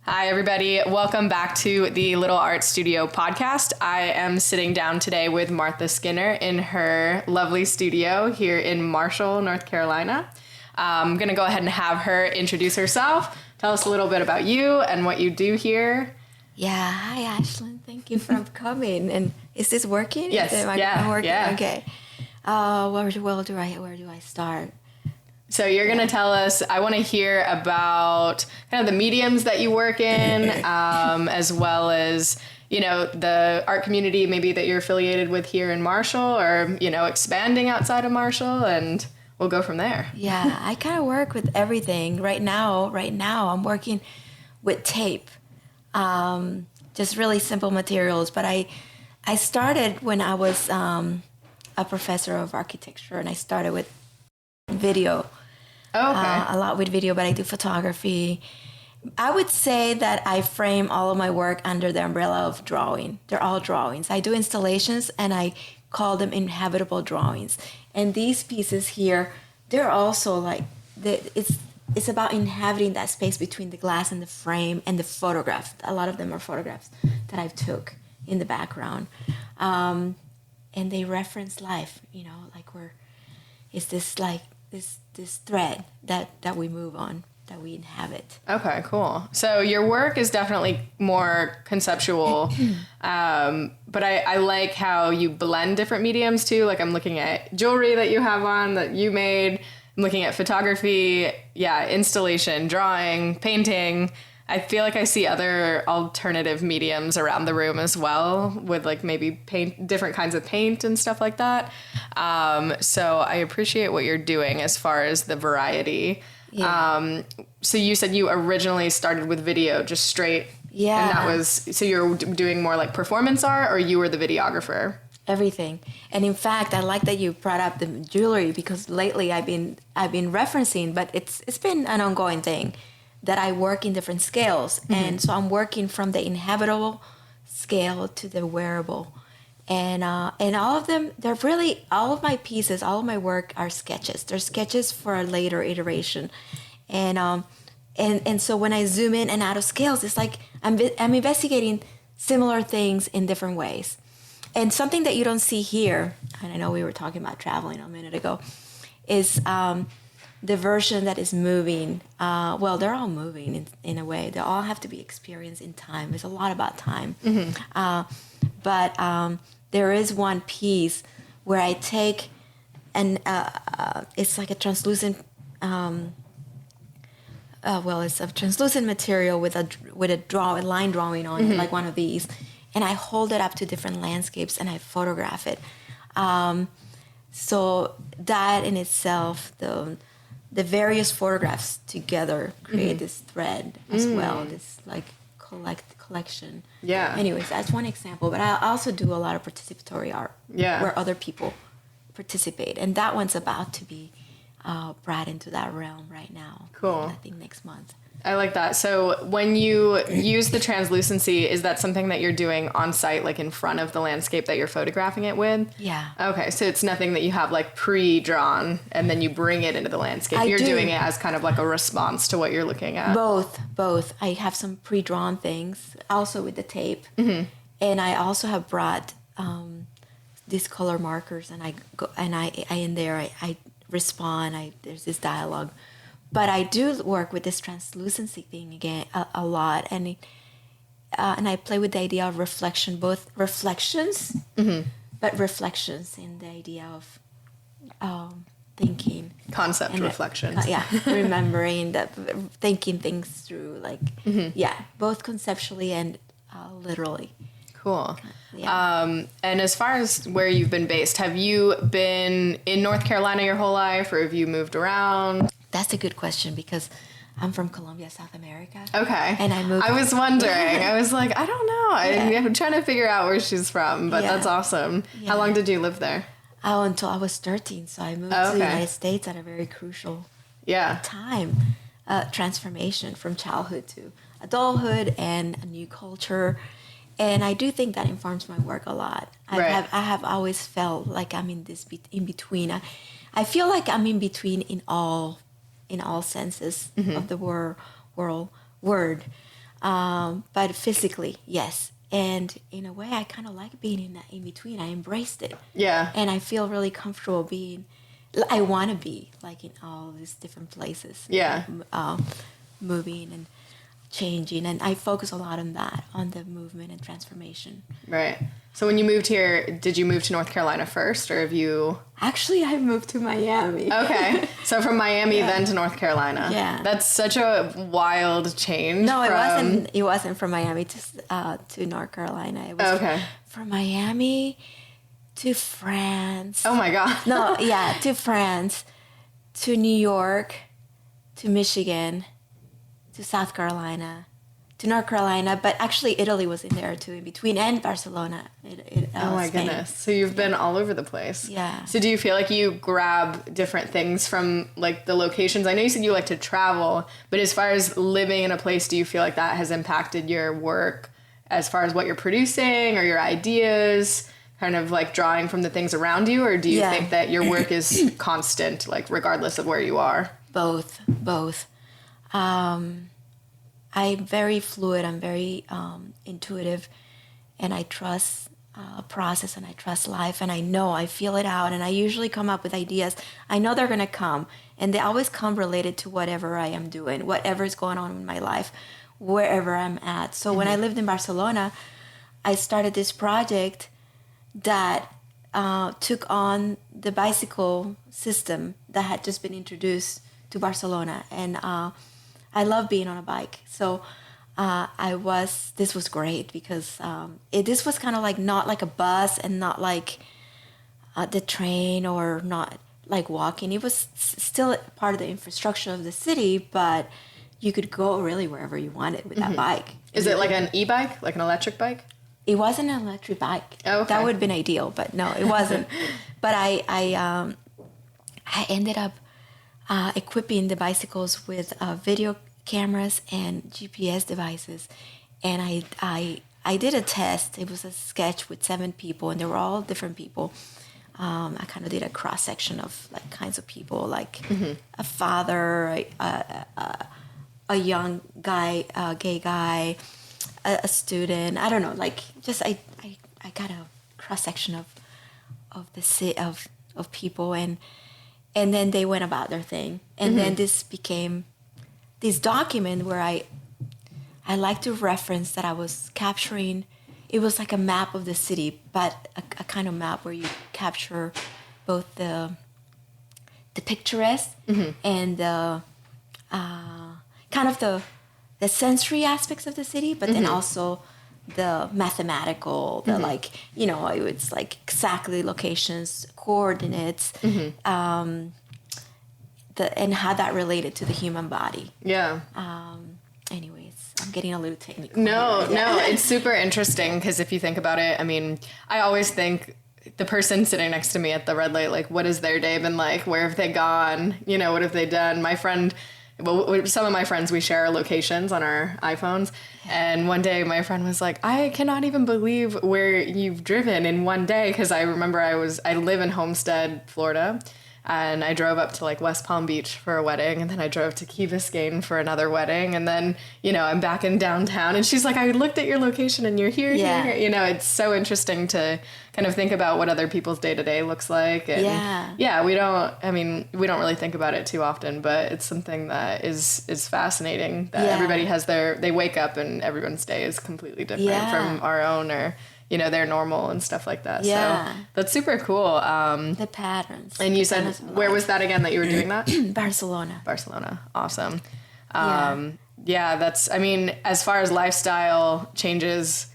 Hi, everybody. Welcome back to the Little Art Studio podcast. I am sitting down today with Martha Skinner in her lovely studio here in Marshall, North Carolina. I'm going to go ahead and have her introduce herself. Tell us a little bit about you and what you do here. Yeah. Hi, Ashlyn. Thank you for coming. And is this working? Yes. Is the microphone working? Yeah. Okay. Where do I start? So you're going to tell us, I want to hear about kind of the mediums that you work in, as well as, you know, the art community maybe that you're affiliated with here in Marshall or, you know, expanding outside of Marshall, and we'll go from there. Yeah, I kind of work with everything. Right now, I'm working with tape, just really simple materials. But I started when I was a professor of architecture, and I started with video. Oh, okay. A lot with video, but I do photography. I would say that I frame all of my work under the umbrella of drawing. They're all drawings. I do installations, and I call them inhabitable drawings. And these pieces here, they're also like, it's about inhabiting that space between the glass and the frame and the photograph. A lot of them are photographs that I took in the background. And they reference life, you know, like it's this like, this thread that we move on, that we inhabit. Okay, cool. So your work is definitely more conceptual, but I like how you blend different mediums too. Like I'm looking at jewelry that you have on that you made. I'm looking at photography, installation, drawing, painting. I feel like I see other alternative mediums around the room as well, with like maybe different kinds of paint and stuff like that. So I appreciate what you're doing as far as the variety. Yeah. So you said you originally started with video, just straight. Yeah. And that was, so you're doing more like performance art, or you were the videographer? Everything. And in fact, I like that you brought up the jewelry, because lately I've been referencing, but it's been an ongoing thing, that I work in different scales. Mm-hmm. And so I'm working from the inhabitable scale to the wearable. And all of them, they're really, all of my pieces, all of my work are sketches. They're sketches for a later iteration. And so when I zoom in and out of scales, it's like I'm investigating similar things in different ways. And something that you don't see here, and I know we were talking about traveling a minute ago, is the version that is moving. They're all moving in a way. They all have to be experienced in time. It's a lot about time. Mm-hmm. But there is one piece where I take, and it's like a translucent, it's a translucent material with a line drawing on it, like one of these. And I hold it up to different landscapes and I photograph it. So that in itself, the various photographs together create this thread as well, this like collection. Yeah. Anyways, that's one example. But I also do a lot of participatory art where other people participate. And that one's about to be brought into that realm right now. Cool. I think next month. I like that. So when you use the translucency, is that something that you're doing on site, like in front of the landscape that you're photographing it with? Yeah. Okay, so it's nothing that you have like pre-drawn and then you bring it into the landscape. You're doing it as kind of like a response to what you're looking at. Both. I have some pre-drawn things, also with the tape. Mm-hmm. And I also have brought these color markers, and I go and I in there I respond. There's this dialogue. But I do work with this translucency thing again a lot, and I play with the idea of reflection, both reflections, but reflections in the idea of thinking. Concept reflection. Remembering that, thinking things through, like, both conceptually and literally. Cool. Yeah. And as far as where you've been based, have you been in North Carolina your whole life, or have you moved around? That's a good question, because I'm from Colombia, South America. Okay. And I moved. I was wondering. I was like, I don't know. I'm trying to figure out where she's from, but that's awesome. Yeah. How long did you live there? Oh, until I was 13. So I moved to the United States at a very crucial time. Transformation from childhood to adulthood and a new culture. And I do think that informs my work a lot. I have always felt like I'm in this in between. I feel like I'm in between in all senses of the word. But physically, yes. And in a way, I kind of like being in that in between. I embraced it. Yeah. And I feel really comfortable being, I want to be like in all these different places. Yeah. Moving and changing. And I focus a lot on that, on the movement and transformation. Right. So when you moved here, did you move to North Carolina first, or have you... Actually, I moved to Miami. Okay. So from Miami then to North Carolina. Yeah. That's such a wild change. No, it wasn't from Miami to North Carolina. It was Okay. from Miami to France. Oh my God. No, yeah, to France, to New York, to Michigan, to South Carolina, to North Carolina, but actually Italy was in there too, in between, and Barcelona. Oh my Spain. goodness. So you've been all over the place. Yeah. So do you feel like you grab different things from like the locations? I know you said you like to travel, but as far as living in a place, do you feel like that has impacted your work as far as what you're producing or your ideas, kind of like drawing from the things around you? Or do you think that your work is constant, like regardless of where you are? Both. I'm very fluid. I'm very intuitive, and I trust process, and I trust life, and I feel it out, and I usually come up with ideas. I know they're gonna come, and they always come related to whatever I am doing, whatever's going on in my life, wherever I'm at. So when I lived in Barcelona, I started this project that took on the bicycle system that had just been introduced to Barcelona, and I love being on a bike. So this was great because this was kind of like not like a bus and not like the train or not like walking. It was still part of the infrastructure of the city, but you could go really wherever you wanted with that bike. Is it like an e-bike, like an electric bike? It wasn't an electric bike. Oh, okay. That would have been ideal, but no, it wasn't. But I ended up equipping the bicycles with video cameras and GPS devices, and I did a test. It was a sketch with 7 people, and they were all different people. I kind of did a cross section of like kinds of people, like a father, a young guy, a gay guy, a student. I don't know, like just I got a cross section of the city of people, and then they went about their thing, and then this became this document where I like to reference that I was capturing. It was like a map of the city, but a kind of map where you capture both the picturesque and the kind of the sensory aspects of the city, but then also the mathematical, the like, it's like exactly locations, coordinates, and how that related to the human body. Yeah. Anyways, I'm getting a little technical. No, Yeah. it's super interesting because if you think about it, I mean, I always think the person sitting next to me at the red light, like, what has their day been like? Where have they gone? What have they done? My friend, some of my friends, we share locations on our iPhones. And one day my friend was like, I cannot even believe where you've driven in one day. Because I remember I live in Homestead, Florida. And I drove up to like West Palm Beach for a wedding, and then I drove to Key Biscayne for another wedding, and then I'm back in downtown, and she's like, I looked at your location and you're here. It's so interesting to kind of think about what other people's day-to-day looks like, and we don't really think about it too often, but it's something that is fascinating that everybody has they wake up and everyone's day is completely different from our own, or they're normal and stuff like that. Yeah. So that's super cool. The patterns. And you said, where was that again that you were doing that? Barcelona. Awesome. That's, as far as lifestyle changes,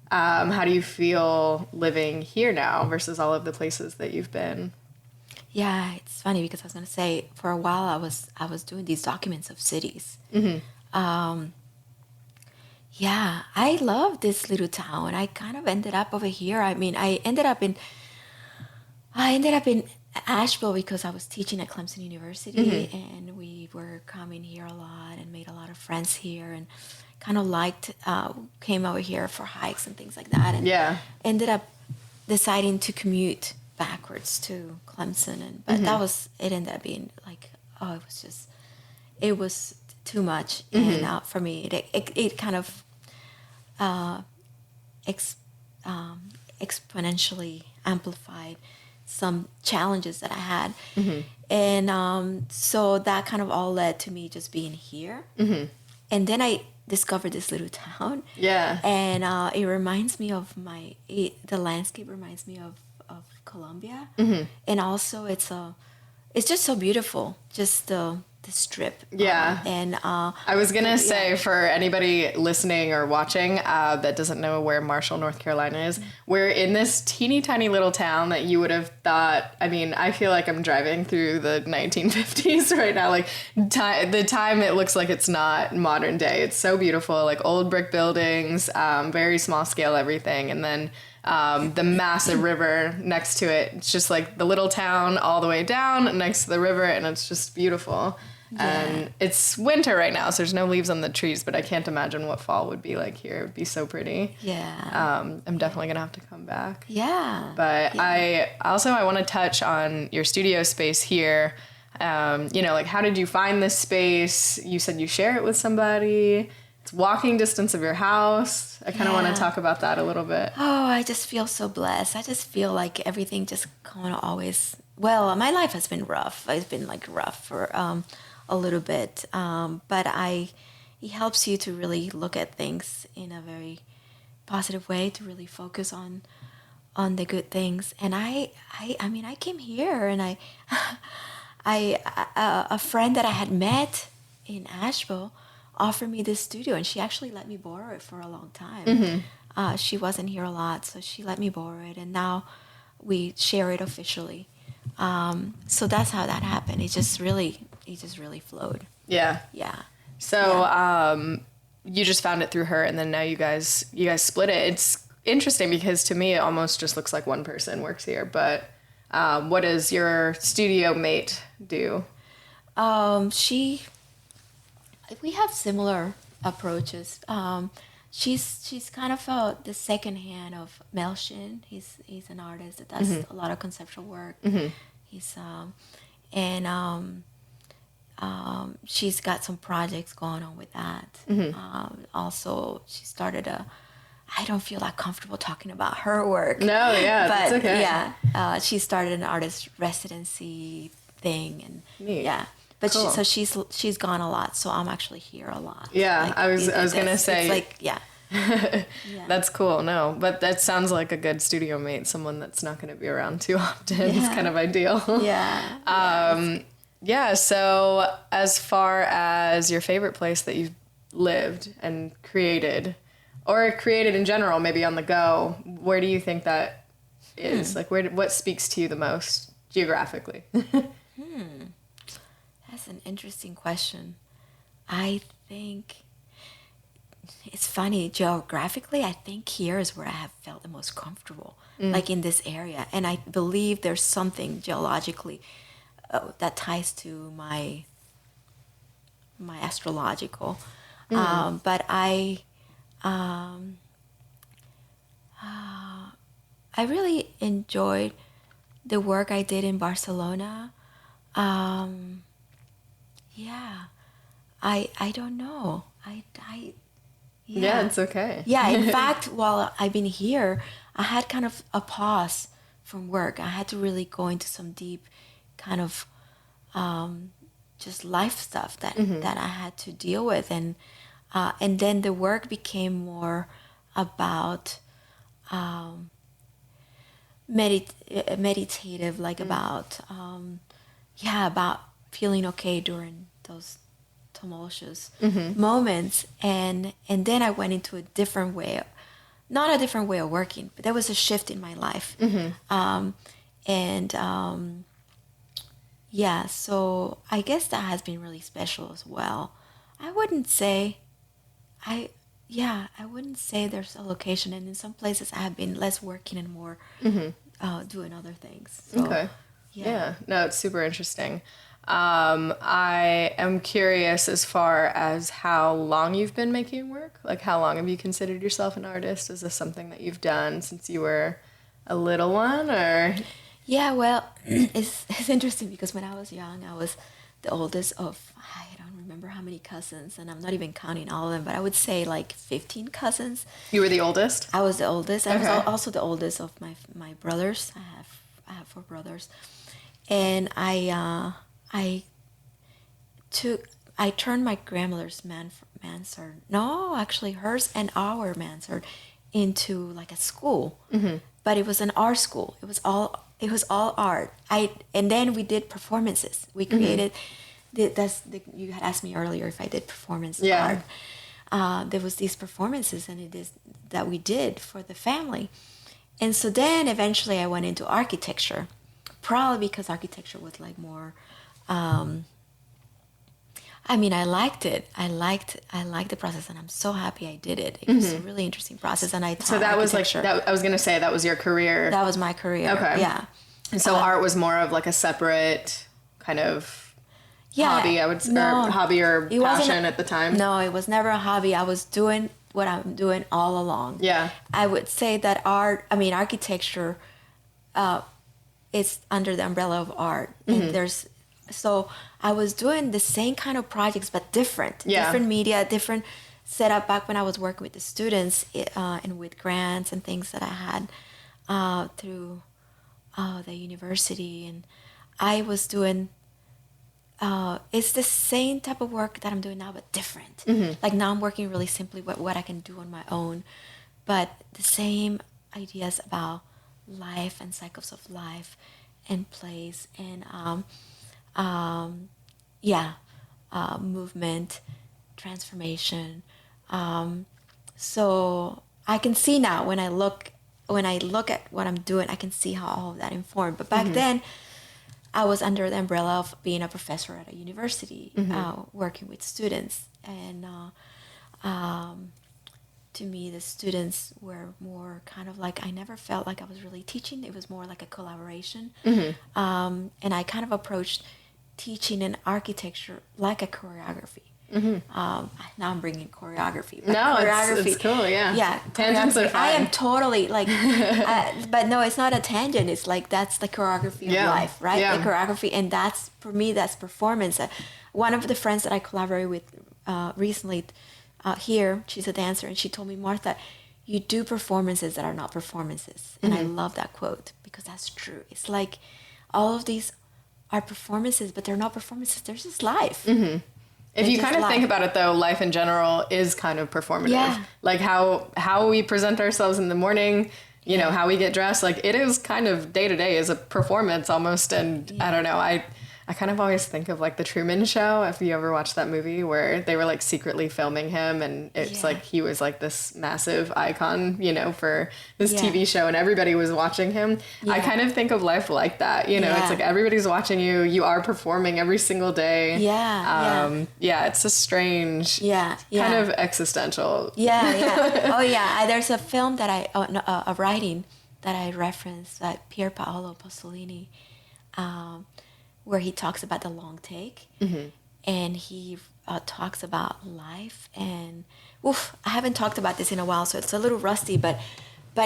how do you feel living here now versus all of the places that you've been? Yeah, it's funny because I was going to say, for a while I was doing these documents of cities. Yeah, I love this little town. I kind of ended up over here. I ended up in Asheville because I was teaching at Clemson University, and we were coming here a lot and made a lot of friends here, and kind of came over here for hikes and things like that, and ended up deciding to commute backwards to Clemson, but it ended up being like, it was too much, and for me, it kind of ex, exponentially amplified some challenges that I had, and so that kind of all led to me just being here, and then I discovered this little town, and it reminds me of the landscape reminds me of Colombia, and also it's just so beautiful, just the strip. And I was gonna say, for anybody listening or watching that doesn't know where Marshall, North Carolina is, we're in this teeny tiny little town that you would have thought, I mean, I feel like I'm driving through the 1950s right now. Like the time, it looks like it's not modern day. It's so beautiful, like old brick buildings, very small scale everything, and then the massive river next to it. It's just like the little town all the way down next to the river, and it's just beautiful. And it's winter right now, so there's no leaves on the trees, but I can't imagine what fall would be like here. It would be so pretty. I'm definitely gonna have to come back. But I want to touch on your studio space here. Like, how did you find this space? You said you share it with somebody. It's walking distance of your house. I kind of want to talk about that a little bit. Oh, I just feel so blessed. I just feel like everything just kind of always, well, my life has been rough. It's been like rough for a little bit. But it helps you to really look at things in a very positive way, to really focus on the good things. And I mean, I came here and a friend that I had met in Asheville offered me this studio, and she actually let me borrow it for a long time. She wasn't here a lot, so she let me borrow it, and now we share it officially. So that's how that happened. It just really flowed. So you just found it through her, and then now you guys split it. It's interesting because to me it almost just looks like one person works here, but what does your studio mate do? We have similar approaches. She's kind of the second hand of Marshal. He's an artist that does a lot of conceptual work. He's she's got some projects going on with that. Also, she started I don't feel that comfortable talking about her work. No, yeah, but that's okay. She started an artist residency thing, and neat. But cool. She's gone a lot, so I'm actually here a lot. Like, I was gonna say, it's like that's cool. No, but that sounds like a good studio mate, someone that's not going to be around too often. It's kind of ideal. So as far as your favorite place that you've lived and created, or created in general, maybe on the go, where do you think that is? Like, what speaks to you the most geographically? That's an interesting question. I think it's funny, geographically, I think here is where I have felt the most comfortable, like in this area. And I believe there's something geologically that ties to my astrological. But I really enjoyed the work I did in Barcelona. I don't know. It's okay. In fact, while I've been here, I had kind of a pause from work. I had to really go into some deep kind of just life stuff that I had to deal with, and then the work became more about meditative, like about feeling okay during those tumultuous moments, and then I went into a different way, not a different way of working, but there was a shift in my life. So I guess that has been really special as well. I wouldn't say there's a location, and in some places I have been less working and more doing other things. So, okay. No, it's super interesting. I am curious as far as how long you've been making work. Like, how long have you considered yourself an artist? Is this something that you've done since you were a little one, or? Yeah, well, it's interesting because when I was young, I was the oldest of, I don't remember how many cousins, and I'm not even counting all of them, but I would say like 15 cousins. You were the oldest? I was the oldest. I was Okay. also the oldest of my brothers. I have 4 brothers, and I turned my grandmother's mansard. No, actually, hers and our mansard into like a school, but it was an art school. It was all art. And then we did performances. We created. You had asked me earlier if I did performance art. There was these performances, and it is that we did for the family. And so then eventually I went into architecture, probably because architecture was like more. I mean, I liked it. I liked the process, and I'm so happy I did it. It was a really interesting process, and I taught So that was like that. I was gonna say that was your career. That was my career. Okay. Yeah. And so art was more of like a separate kind of hobby, I would say, or hobby or passion at the time. No, it was never a hobby. I was doing what I'm doing all along. Yeah. I would say that architecture, is under the umbrella of art, and so I was doing the same kind of projects but different media, different setup back when I was working with the students and with grants and things that I had through the university, and I was doing it's the same type of work that I'm doing now but different. Like now I'm working really simply with what I can do on my own, but the same ideas about life and cycles of life and place and movement, transformation. So I can see now when I look at what I'm doing, I can see how all of that informed. But back then, I was under the umbrella of being a professor at a university, working with students. And to me, the students were more kind of like, I never felt like I was really teaching. It was more like a collaboration. And I kind of approached teaching in architecture like a choreography. Now I'm bringing choreography. But choreography, it's cool, yeah. Yeah. Tangents are fine. I am totally like, but no, it's not a tangent. It's like, that's the choreography of life, right? Yeah. The choreography. And that's, for me, that's performance. One of the friends that I collaborated with recently here, she's a dancer, and she told me, Martha, you do performances that are not performances. And I love that quote because that's true. It's like all of these are performances, but they're not performances. They're just life. If you kind of think about it, though, life in general is kind of performative. Yeah. Like how we present ourselves in the morning, you know, how we get dressed. Like it is kind of day to day is a performance almost. And I don't know, I kind of always think of like the Truman Show. If you ever watched that movie where they were like secretly filming him, and it's like he was like this massive icon, you know, for this TV show, and everybody was watching him. I kind of think of life like that, you know. It's like everybody's watching you. You are performing every single day. It's a strange, kind of existential. Oh yeah. There's a film that a writing that I referenced by Pier Paolo Pasolini. Where he talks about the long take, and he talks about life, and I haven't talked about this in a while, so it's a little rusty, but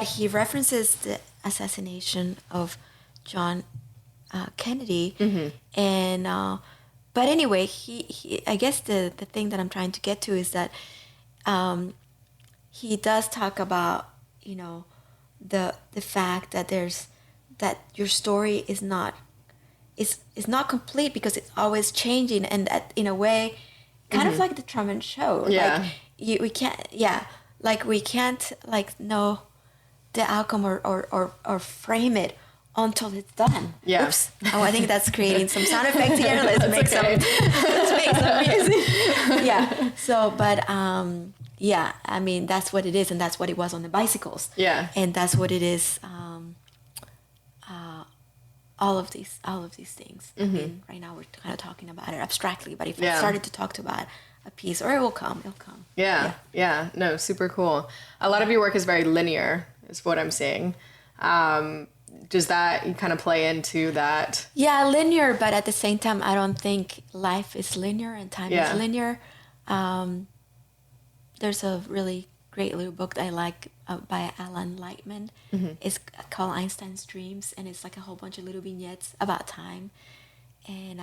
he references the assassination of John Kennedy, and but anyway, he I guess the thing that I'm trying to get to is that he does talk about, you know, the fact that that your story is not complete because it's always changing, and that in a way kind of like the Truman Show, like we can't like know the outcome or frame it until it's done. Oops. Oh, I think that's creating some sound effects here. Let's make some music. So but I mean, that's what it is, and that's what it was on the bicycles, and that's what it is. All of these things. I mean, right now we're kind of talking about it abstractly, but if I started to talk about a piece, or it'll come. Yeah. No, super cool. A lot of your work is very linear, is what I'm seeing. Does that kind of play into that? Yeah, linear, but at the same time, I don't think life is linear and time is linear. There's a really great little book that I like by Alan Lightman. It's called Einstein's Dreams, and it's like a whole bunch of little vignettes about time. And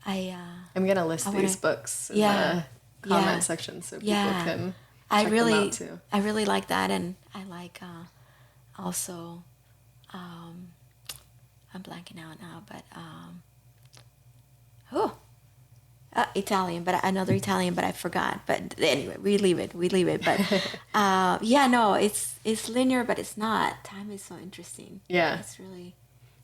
I'm gonna list these books in the comment section so people can check them out too. I really like that, and I like also. I'm blanking out now, but Italian, but another Italian, but I forgot. But anyway, we leave it. But no, it's linear, but it's not. Time is so interesting. Yeah, it's really.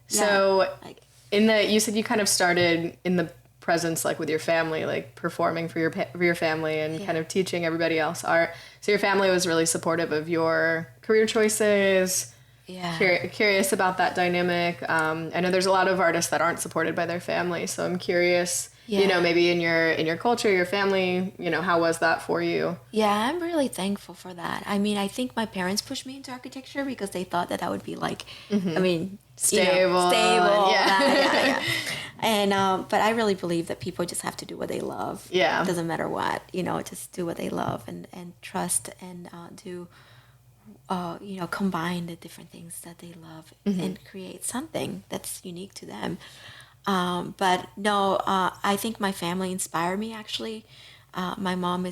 So like you said you kind of started in the presence, like with your family, like performing for your family and kind of teaching everybody else art. So your family was really supportive of your career choices. Yeah. Curious about that dynamic. I know there's a lot of artists that aren't supported by their family, so I'm curious. You know, maybe in your culture, your family, you know, how was that for you? Yeah, I'm really thankful for that. I mean, I think my parents pushed me into architecture because they thought that would be like, I mean, stable. Yeah. And but I really believe that people just have to do what they love. Yeah, it doesn't matter what, just do what they love and trust and do. Combine the different things that they love and create something that's unique to them. But no, I think my family inspired me actually. My mom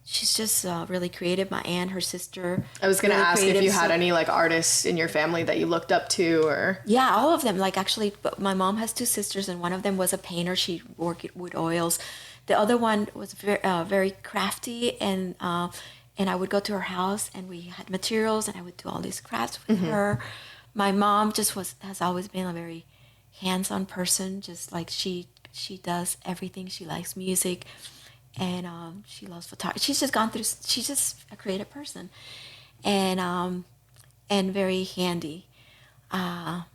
she's just really creative. My aunt, her sister. I was going to ask if you had any like artists in your family that you looked up to or. Yeah, all of them. Like actually, my mom has two sisters and one of them was a painter. She worked with oils. The other one was very crafty and I would go to her house and we had materials and I would do all these crafts with her. My mom just has always been a very hands-on person, just like she does everything. She likes music and she loves photography. She's just a creative person and very handy.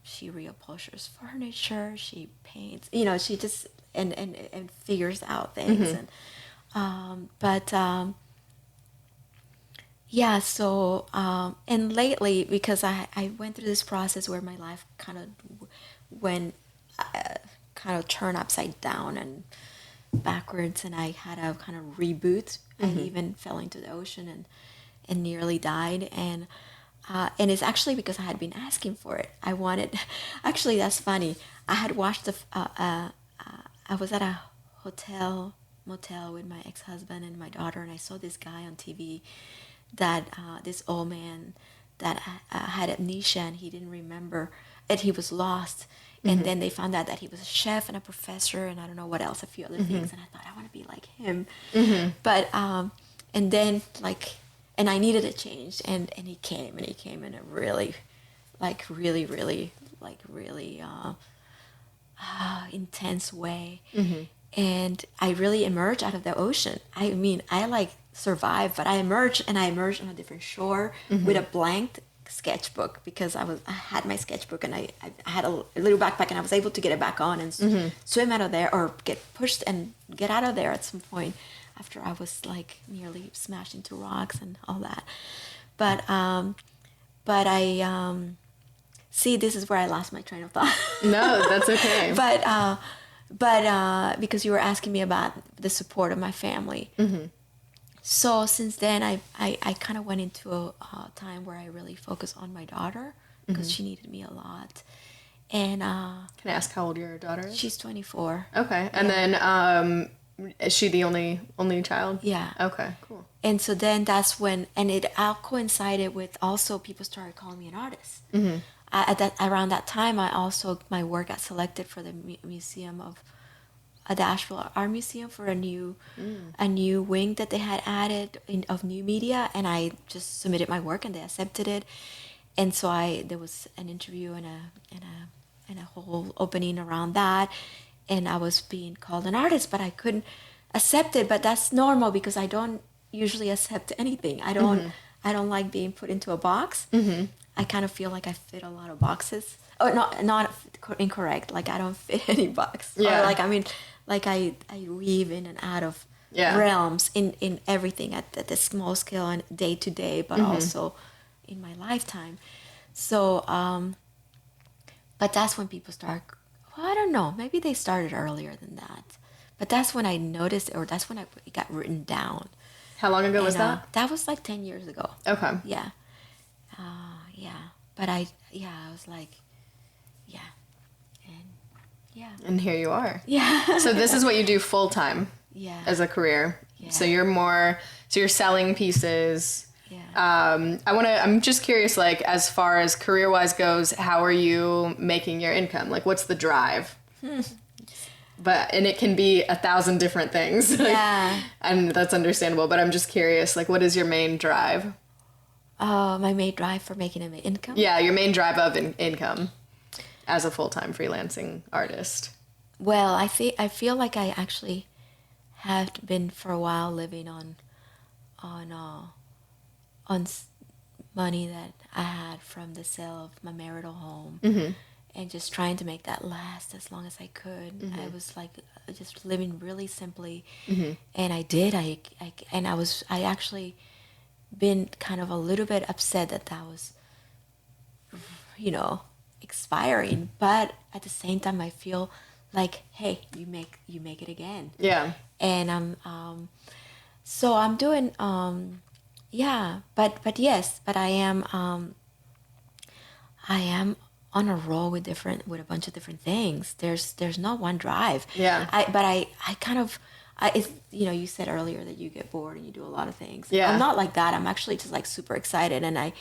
She reupholsters furniture, she paints, she just and figures out things yeah, so, and lately, because I went through this process where my life kind of turned upside down and backwards, and I had a kind of reboot. I even fell into the ocean and nearly died, and it's actually because I had been asking for it. Actually, that's funny. I had watched I was at a motel with my ex-husband and my daughter, and I saw this guy on TV that this old man that had amnesia and he didn't remember and he was lost and then they found out that he was a chef and a professor and I don't know what else, a few other things, and I thought I want to be like him. But and then and I needed a change and he came in a really intense way. And I really emerged out of the ocean. I mean, I survived, but I emerged on a different shore with a blank sketchbook because I had my sketchbook and I had a little backpack and I was able to get it back on and swim out of there or get pushed and get out of there at some point after I was nearly smashed into rocks and all that. But I see, this is where I lost my train of thought. No, that's okay. But because you were asking me about the support of my family. So since then, I kind of went into a time where I really focused on my daughter because she needed me a lot. And can I ask how old your daughter is? She's 24. Okay. And then is she the only child? Yeah. Okay, cool. And so then that's when, and it all coincided with also people started calling me an artist. Around that time, my work got selected for the museum of the Asheville Art Museum for a new wing that they had added of new media, and I just submitted my work and they accepted it. And so there was an interview and a whole opening around that, and I was being called an artist, but I couldn't accept it. But that's normal because I don't usually accept anything. I don't like being put into a box. I kind of feel like I fit a lot of boxes. Oh, not incorrect. I don't fit any box. Yeah. Or I weave in and out of realms in everything at the small scale and day to day, but also in my lifetime. So, but that's when people start. Well, I don't know. Maybe they started earlier than that. But that's when I noticed, or that's when it got written down. How long ago was that? That was 10 years ago. Okay. Yeah. Yeah. But I was and Yeah. And here you are. Yeah. So this is what you do full time. Yeah. As a career. Yeah. So you're selling pieces. Yeah. I'm just curious, like, as far as career-wise goes, how are you making your income? Like, what's the drive? And it can be 1,000 different things. Yeah. And that's understandable, but I'm just curious, like, what is your main drive? My main drive for making an income? Yeah, your main drive of income as a full-time freelancing artist. Well, I feel like I actually have been for a while living on money that I had from the sale of my marital home, and just trying to make that last as long as I could. I was like just living really simply, and I did. I actually been kind of a little bit upset that was, expiring, but at the same time I feel like, hey, you make it again. Yeah. And so I'm doing yeah, but I am on a roll with a bunch of different things. There's not one drive. Yeah. I kind of you said earlier that you get bored and you do a lot of things. Yeah. I'm not like that. I'm actually just like super excited, and I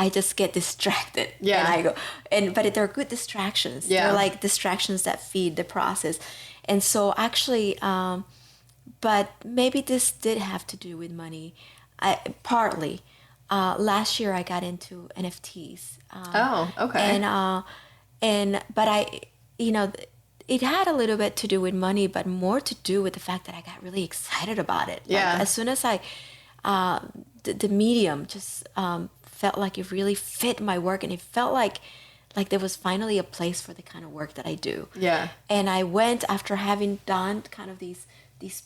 just get distracted. Yeah. And I go, but they're good distractions. Yeah. They're like distractions that feed the process. And so actually, but maybe this did have to do with money, partly. Last year I got into NFTs. Okay. But it had a little bit to do with money, but more to do with the fact that I got really excited about it. Yeah. Like, as soon as the medium just felt like it really fit my work, and it felt like there was finally a place for the kind of work that I do. Yeah. And I went, after having done kind of these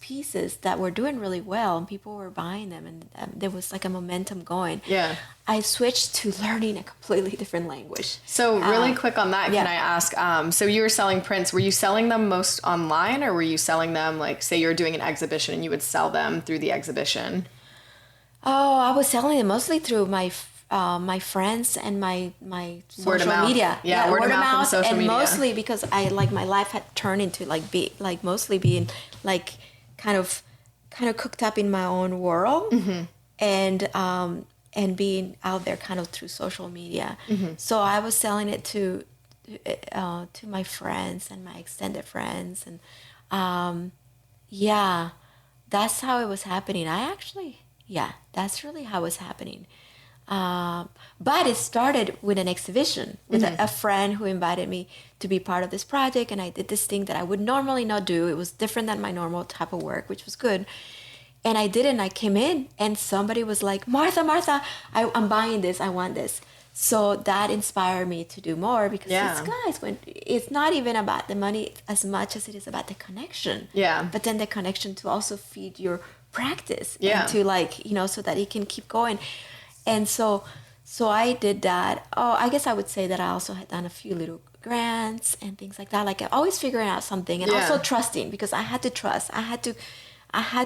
pieces that were doing really well and people were buying them, and there was like a momentum going. Yeah. I switched to learning a completely different language. So really quick on that, yeah. Can I ask, so you were selling prints, were you selling them most online, or were you selling them, like, say you were doing an exhibition and you would sell them through the exhibition? Oh, I was selling them mostly through my friends and my Word of social mouth. media. Yeah, word of mouth and social media. Mostly because my life had turned into mostly being like kind of cooked up in my own world, and being out there kind of through social media. So I was selling it to my friends and my extended friends, and that's how it was happening. That's really how it was happening. But it started with an exhibition with a friend who invited me to be part of this project, and I did this thing that I would normally not do. It was different than my normal type of work, which was good. And I did it, and I came in, and somebody was like, Martha, I'm buying this, I want this. So that inspired me to do more, because it's not even about the money as much as it is about the connection. Yeah. But then the connection to also feed your practice, yeah. and to so that it can keep going. And so I did that. Oh, I guess I would say that I also had done a few little grants and things like that. Like, always figuring out something, and also trusting, because I had to trust. I had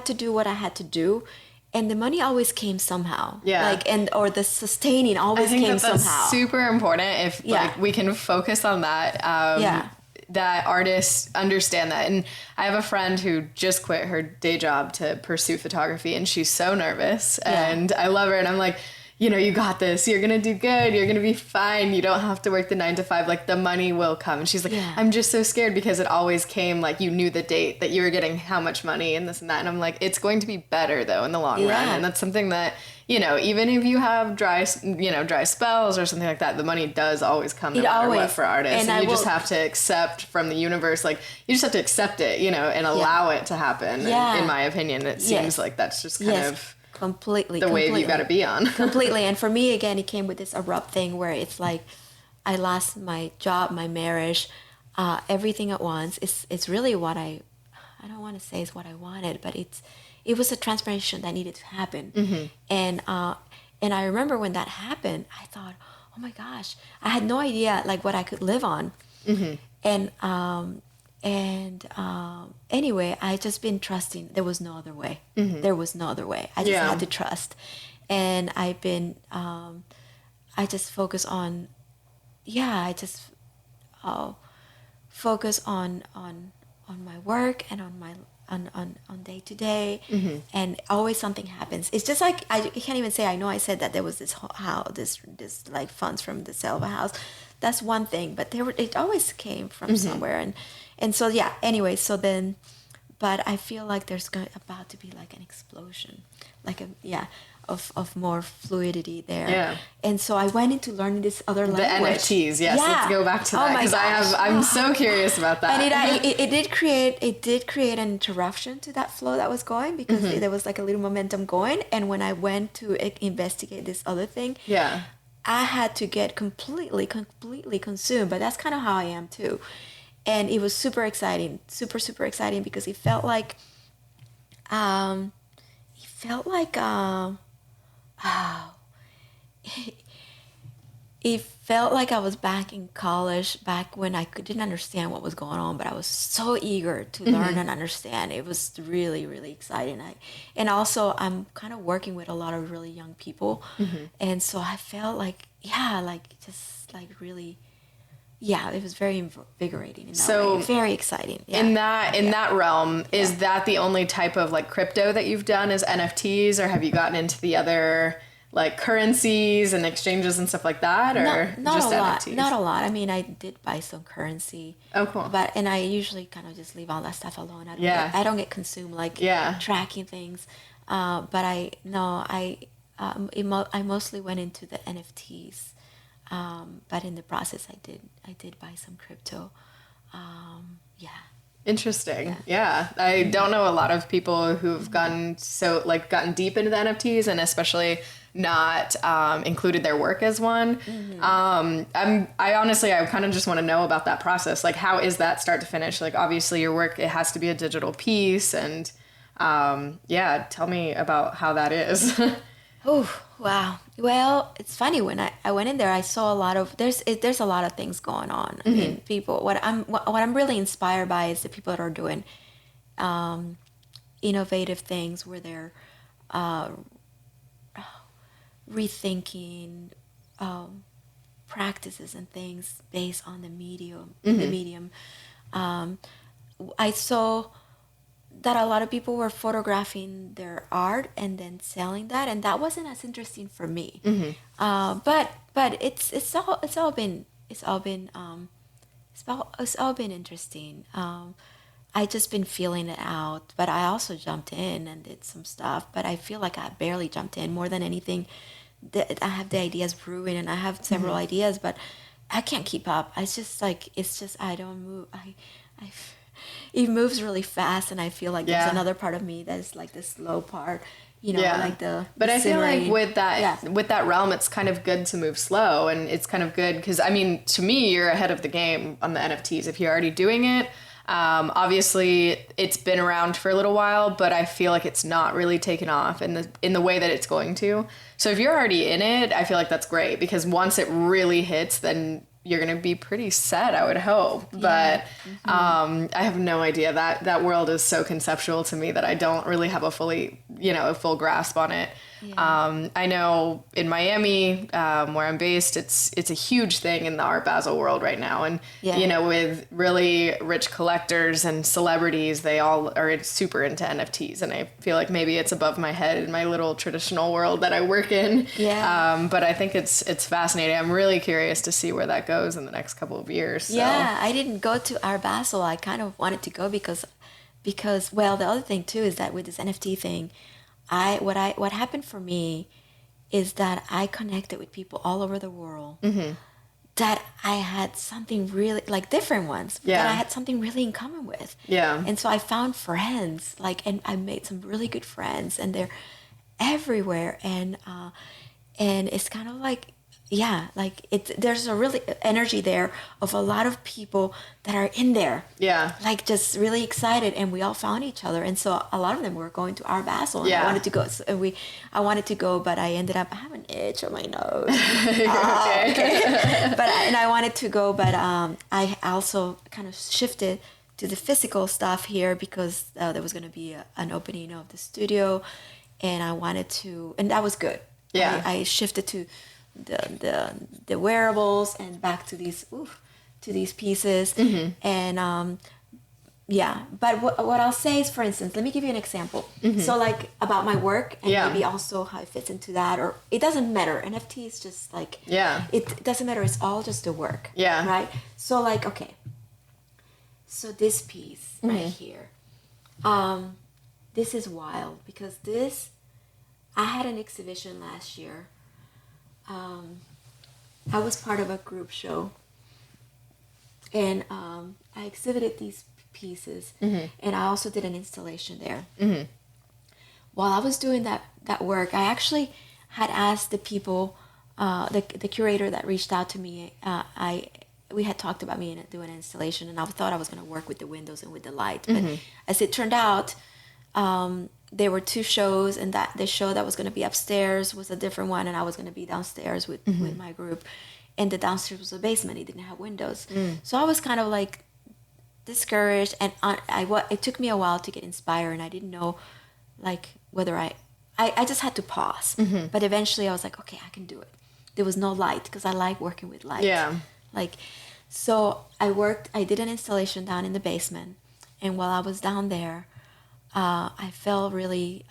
to do what I had to do, and the money always came somehow. Yeah. Or the sustaining always came somehow. That's super important. If we can focus on that. That artists understand that. And I have a friend who just quit her day job to pursue photography, and she's so nervous, and I love her, and I'm like, you got this. You're going to do good. You're going to be fine. You don't have to work the 9 to 5. Like, the money will come. And she's like, I'm just so scared, because it always came, like, you knew the date that you were getting how much money and this and that. And I'm like, it's going to be better, though, in the long run. And that's something that, even if you have dry spells or something like that, the money does always come no matter what for artists. And you just have to accept from the universe, like, you just have to accept it, and allow it to happen. Yeah. And in my opinion, it seems like that's just kind of completely the wave you got to be on. Completely. And for me, again, it came with this abrupt thing where it's like I lost my job, my marriage, everything at once. It's really what I don't want to say is what I wanted, but it was a transformation that needed to happen. And I remember when that happened, I thought, oh my gosh, I had no idea like what I could live on. Anyway, I just been trusting. There was no other way. There was no other way. I just had to trust. And I've been, I just focus on, focus on my work and on my on day to day, and always something happens. It's just like I can't even say. I know I said that there was this this like funds from the sale of a house. That's one thing, but it always came from somewhere, and so yeah. Anyway, so then, but I feel like there's about to be like an explosion, like of more fluidity there. Yeah. And so I went into learning this other language. The NFTs, yes. Let's go back to that because I'm so curious about that. And it did create an interruption to that flow that was going, because there was like a little momentum going. And when I went to investigate this other thing, I had to get completely consumed. But that's kind of how I am too. And it was super exciting, super exciting, because it felt like, it felt like I was back in college, back when I didn't understand what was going on, but I was so eager to learn and understand. It was really, really exciting. And also I'm kind of working with a lot of really young people, and so I felt like, just like really. Yeah, it was very invigorating in that way. Very exciting. Yeah. In that realm, is that the only type of like crypto that you've done is NFTs, or have you gotten into the other like currencies and exchanges and stuff like that, or not just a lot? NFTs? Not a lot. I mean, I did buy some currency. Oh, cool. And I usually kind of just leave all that stuff alone. I don't get consumed like tracking things. But I mostly went into the NFTs. But in the process, I did buy some crypto. Interesting. Yeah. I don't know a lot of people who've gotten deep into the NFTs, and especially not included their work as one. I kind of just want to know about that process. Like, how is that start to finish? Like, obviously your work, it has to be a digital piece, and tell me about how that is. Oh, wow. Well, it's funny, when I went in there, I saw a lot of, there's a lot of things going on. I mean, people, what I'm really inspired by is the people that are doing innovative things, where they're rethinking practices and things based on the medium. I saw that a lot of people were photographing their art and then selling that, and that wasn't as interesting for me. But it's all been interesting. I just been feeling it out, but I also jumped in and did some stuff. But I feel like I barely jumped in. More than anything, I have the ideas brewing, and I have several ideas, but I can't keep up. I don't move. It moves really fast, and I feel like there's another part of me that is like the slow part, like the. But I feel like with that realm, it's kind of good to move slow, and it's kind of good because, I mean, to me, you're ahead of the game on the NFTs if you're already doing it. Obviously, it's been around for a little while, but I feel like it's not really taken off in the way that it's going to. So if you're already in it, I feel like that's great, because once it really hits, then you're going to be pretty set, I would hope. But I have no idea. That world is so conceptual to me that I don't really have a full grasp on it. I know in Miami, where I'm based, it's a huge thing in the Art Basel world right now. And, with really rich collectors and celebrities, they all are super into NFTs. And I feel like maybe it's above my head in my little traditional world that I work in. But I think it's fascinating. I'm really curious to see where that goes in the next couple of years. So. Yeah, I didn't go to Art Basel. I kind of wanted to go because, well, the other thing too is that with this NFT thing, what happened for me is that I connected with people all over the world that I had something really, like, different ones that I had something really in common with. And so I found friends, and I made some really good friends, and they're everywhere. And it's kind of like, there's a really energy there of a lot of people that are in there. Just really excited, and we all found each other. And so a lot of them were going to Art Basel, and I wanted to go. I wanted to go, but I ended up, I have an itch on my nose. Okay. And I wanted to go, but I also kind of shifted to the physical stuff here because there was going to be an opening of the studio, and I wanted to, and that was good. I shifted to the wearables and back to these to these pieces. And yeah, but what I'll say is, for instance, let me give you an example. So like about my work and maybe also how it fits into that, or it doesn't matter. NFT is just like, it doesn't matter. It's all just the work. Yeah. Right. So like, okay. So this piece right here, this is wild because I had an exhibition last year. I was part of a group show, and I exhibited these pieces, and I also did an installation there. While I was doing that work, I actually had asked the people, the curator that reached out to me. We had talked about me doing an installation, and I thought I was going to work with the windows and with the light. But as it turned out, there were two shows, and that the show that was going to be upstairs was a different one, and I was going to be downstairs with my group. And the downstairs was a basement; it didn't have windows, so I was kind of like discouraged, and it took me a while to get inspired, and I didn't know like whether I just had to pause. But eventually I was like, okay, I can do it. There was no light because I like working with light. Like, so I did an installation down in the basement, and while I was down there, I felt really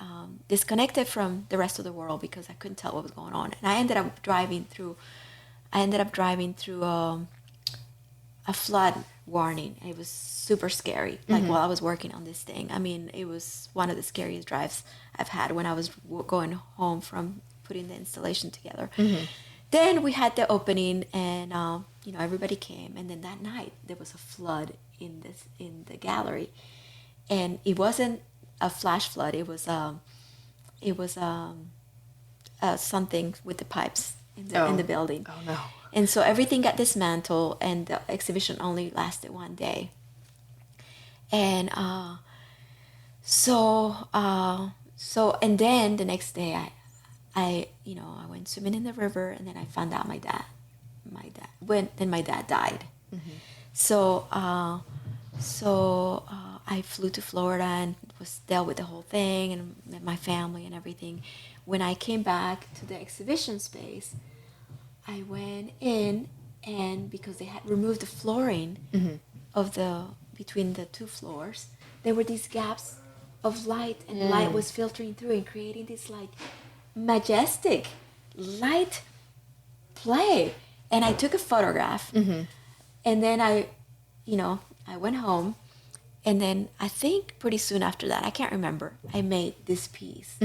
disconnected from the rest of the world because I couldn't tell what was going on. And I ended up driving through a flood warning. It was super scary. Like while I was working on this thing, I mean, it was one of the scariest drives I've had when I was going home from putting the installation together. Then we had the opening, and everybody came. And then that night there was a flood in the gallery, and it wasn't a flash flood. It was something with the pipes in the building. Oh no. And so everything got dismantled, and the exhibition only lasted one day. And so and then the next day I went swimming in the river, and then I found out my dad died. So I flew to Florida and dealt with the whole thing and met my family and everything. When I came back to the exhibition space, I went in, and because they had removed the flooring between the two floors, there were these gaps of light, and light was filtering through and creating this like majestic light play. And I took a photograph, and then I went home, and then I think pretty soon after that, I can't remember, I made this piece.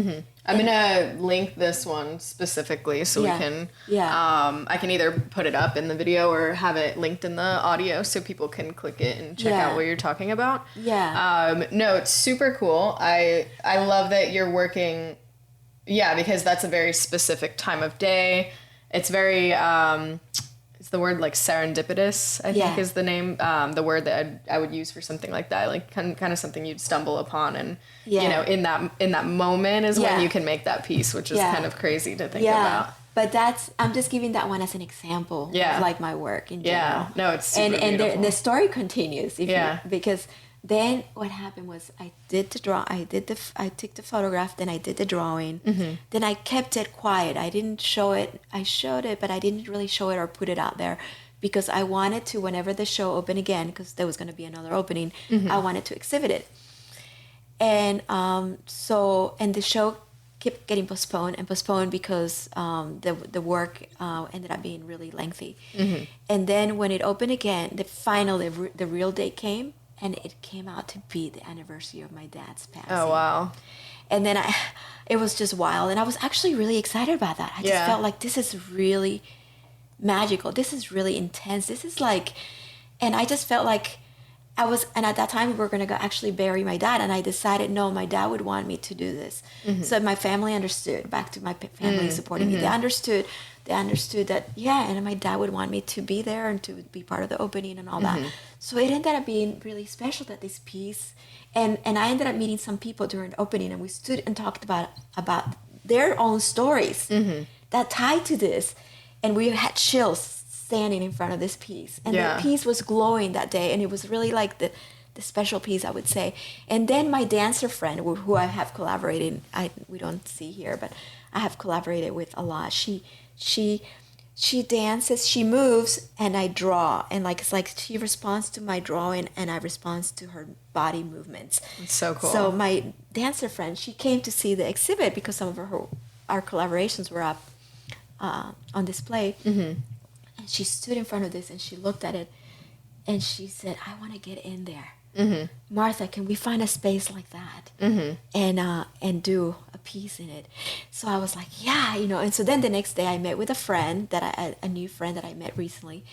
I'm gonna link this one specifically so we can. I can either put it up in the video or have it linked in the audio so people can click it and check out what you're talking about. No, it's super cool. I love that you're working. Because that's a very specific time of day. It's very. It's the word like serendipitous, I think is the name, the word that I would use for something like that, like kind of something you'd stumble upon, and in that moment is when you can make that piece, which is kind of crazy to think about. But I'm just giving that one as an example of like my work in general. No, it's super beautiful. And the story continues because then what happened was I took the photograph, then I did the drawing, then I kept it quiet. I didn't show it. I showed it, but I didn't really show it or put it out there because I wanted to, whenever the show opened again, because there was going to be another opening, I wanted to exhibit it. And the show kept getting postponed because the work ended up being really lengthy. And then when it opened again, the real date came. And it came out to be the anniversary of my dad's passing. Oh, wow. And then it was just wild. And I was actually really excited about that. I just felt like this is really magical. This is really intense. This is like, and I just felt like and at that time we were going to actually bury my dad. And I decided, no, my dad would want me to do this. So my family understood, back to my family supporting me. They understood that, and my dad would want me to be there and to be part of the opening and all that. So it ended up being really special that this piece, and I ended up meeting some people during the opening, and we stood and talked about their own stories that tied to this, and we had chills standing in front of this piece, and the piece was glowing that day, and it was really like the special piece, I would say. And then my dancer friend, who I have collaborated, we don't see here, but I have collaborated with a lot. She she dances, she moves, and I draw. And like, it's like she responds to my drawing and I respond to her body movements. It's so cool. So my dancer friend, she came to see the exhibit because some of our collaborations were up on display. Mm-hmm. And she stood in front of this and she looked at it and she said, I want to get in there. Mm-hmm. Martha, can we find a space like that Mm-hmm. and do a piece in it? So I was like, yeah, you know. And so then the next day I met with a friend a new friend that I met recently,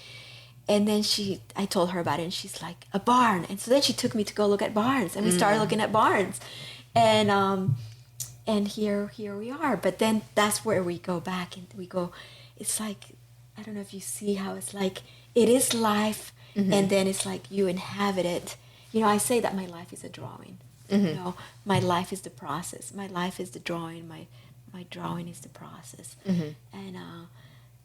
and then I told her about it, and she's like, a barn. And so then she took me to go look at barns, and we started looking at barns, and here we are. But then that's where we go back and we go. It's like, I don't know if you see how it's like it is life, and then it's like you inhabit it. You know, I say that my life is a drawing. Mm-hmm. You know, my life is the process. My life is the drawing. My drawing is the process. Mm-hmm. And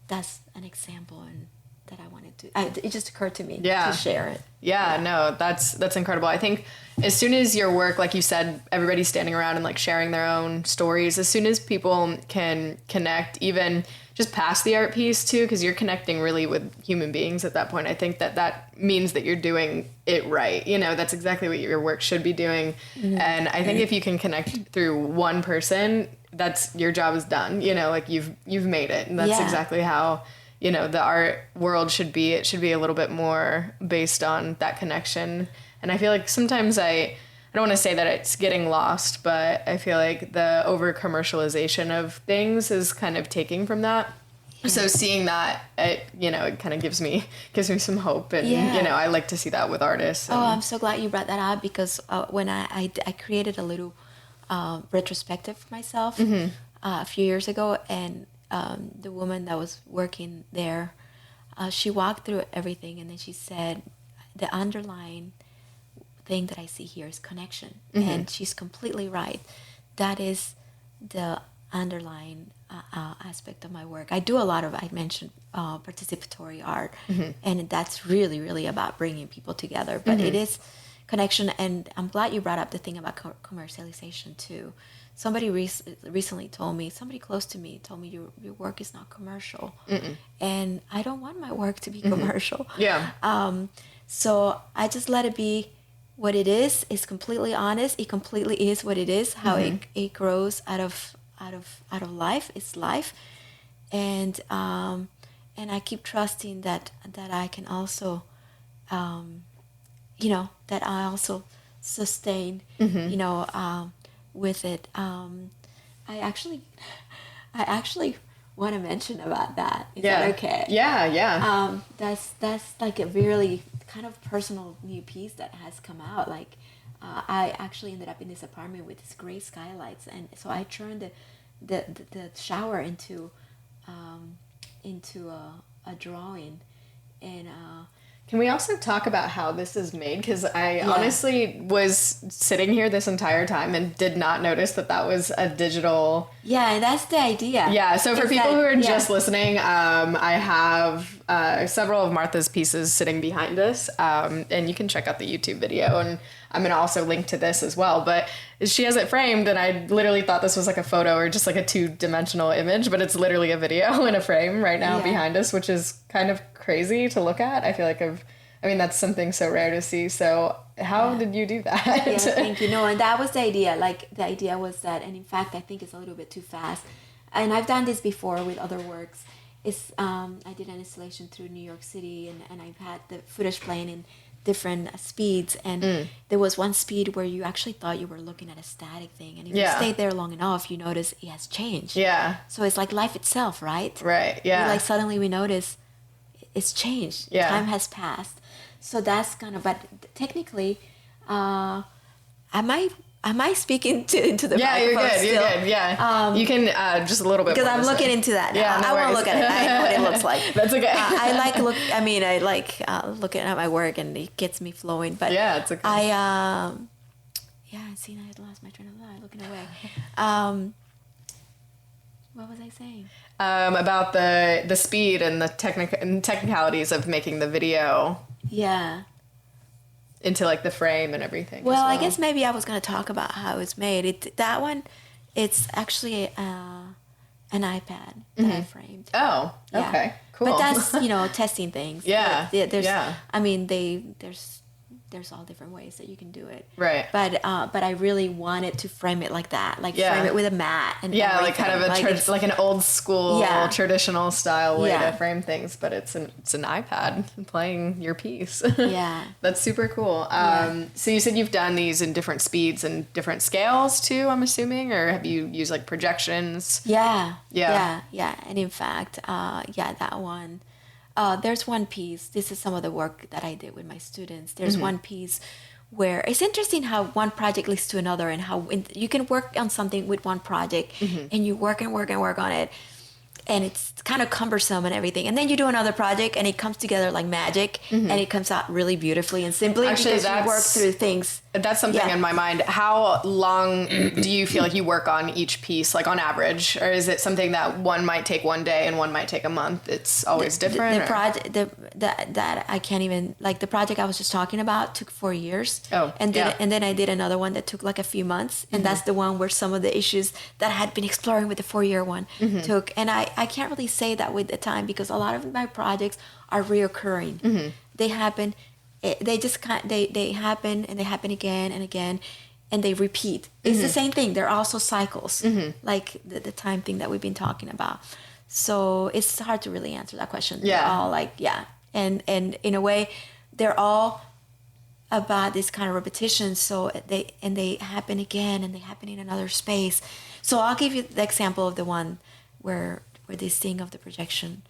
that's an example, and that I wanted to. It just occurred to me Yeah. to share it. Yeah, no, that's incredible. I think as soon as your work, like you said, everybody's standing around and like sharing their own stories, as soon as people can connect, even just past the art piece too, because you're connecting really with human beings at that point, I think that means that you're doing it right. You know, that's exactly what your work should be doing. Mm-hmm. And I think if you can connect through one person, that's your job is done. You know, like you've made it. And that's exactly how, you know, the art world should be. It should be a little bit more based on that connection. And I feel like sometimes I don't want to say that it's getting lost, but I feel like the over commercialization of things is kind of taking from that. Yeah. So seeing that, it kind of gives me some hope. And, you know, I like to see that with artists. And, I'm so glad you brought that up, because when I created a little retrospective for myself a few years ago, and the woman that was working there, she walked through everything, and then she said, the underlying thing that I see here is connection. Mm-hmm. And she's completely right. That is the underlying aspect of my work. I do a lot of, I mentioned, participatory art, and that's really, really about bringing people together. But it is connection, and I'm glad you brought up the thing about commercialization too. Somebody recently told me, somebody close to me told me, your work is not commercial. Mm-mm. And I don't want my work to be commercial. Yeah. So I just let it be what it is. It's completely honest. It completely is what it is. How it grows out of life. It's life, and I keep trusting that I can also, that I also sustain, with it. I actually want to mention about that. Is that okay? Yeah. That's like a really kind of personal new piece that has come out. Like, I actually ended up in this apartment with these gray skylights, and so I turned the shower into a drawing, and can we also talk about how this is made? Because I honestly was sitting here this entire time and did not notice that was a digital. Yeah, that's the idea. Yeah, so for people who are just listening, I have several of Martha's pieces sitting behind us, and you can check out the YouTube video, and I'm going to also link to this as well. But she has it framed, and I literally thought this was like a photo or just like a 2-dimensional image, but it's literally a video in a frame right now behind us, which is kind of crazy to look at. I feel like that's something so rare to see. So how did you do that? Yeah, thank you. No, and that was the idea. Like, the idea was that, and in fact, I think it's a little bit too fast. And I've done this before with other works. I did an installation through New York City, and I've had the footage playing in different speeds, and there was one speed where you actually thought you were looking at a static thing, and if you stayed there long enough, you notice it has changed. Yeah. So it's like life itself, right? Right. Yeah. Like, suddenly we notice it's changed. Yeah. Time has passed. So that's kind of, but technically, am I speaking into the microphone? You're good. Still? You're good. Yeah. You can just a little bit. Because I'm looking into that now. Yeah, I want to look at it. I know what it looks like. That's okay. I like looking at my work, and it gets me flowing. But yeah, it's okay. See, I lost my train of thought. Looking away. What was I saying? About the speed and the technicalities of making the video. Yeah. Into like the frame and everything. Well, I guess maybe I was going to talk about how it's made. That one, it's actually an iPad that I framed. Oh, Yeah. okay, cool. But that's, testing things. Yeah, There's, yeah. I mean, there's all different ways that you can do it. Right. But I really wanted to frame it like that, like Yeah. frame it with a mat and Yeah, like kind of like an old school, traditional style way to frame things, but it's an iPad playing your piece. Yeah. That's super cool. So you said you've done these in different speeds and different scales too, I'm assuming, or have you used like projections? Yeah. And in fact, that one. There's one piece. This is some of the work that I did with my students. There's one piece where it's interesting how one project leads to another, and how you can work on something with one project and you work and work and work on it, and it's kind of cumbersome and everything, and then you do another project and it comes together like magic, and it comes out really beautifully and simply. Actually, because you work through things. That's something in my mind. How long do you feel like you work on each piece, like on average? Or is it something that one might take one day and one might take a month? It's always different? The project that I can't even, like the project I was just talking about took 4 years. Oh, and then I did another one that took like a few months. And that's the one where some of the issues that I had been exploring with the 4-year one took. And I can't really say that with the time, because a lot of my projects are reoccurring. They happen. They just they happen and they happen again and again, and they repeat. It's the same thing. They're also cycles, like the time thing that we've been talking about. So it's hard to really answer that question. Yeah. They're all like, and in a way, they're all about this kind of repetition. So they happen again, and they happen in another space. So I'll give you the example of the one where this thing of the projection.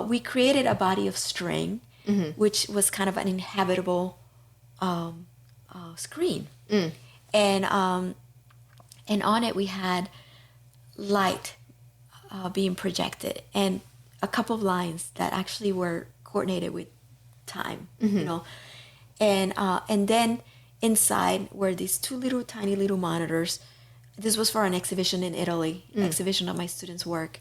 We created a body of string, which was kind of an inhabitable screen, and on it we had light being projected, and a couple of lines that actually were coordinated with time, and then inside were these two tiny little monitors. This was for an exhibition in Italy, exhibition of my students' work.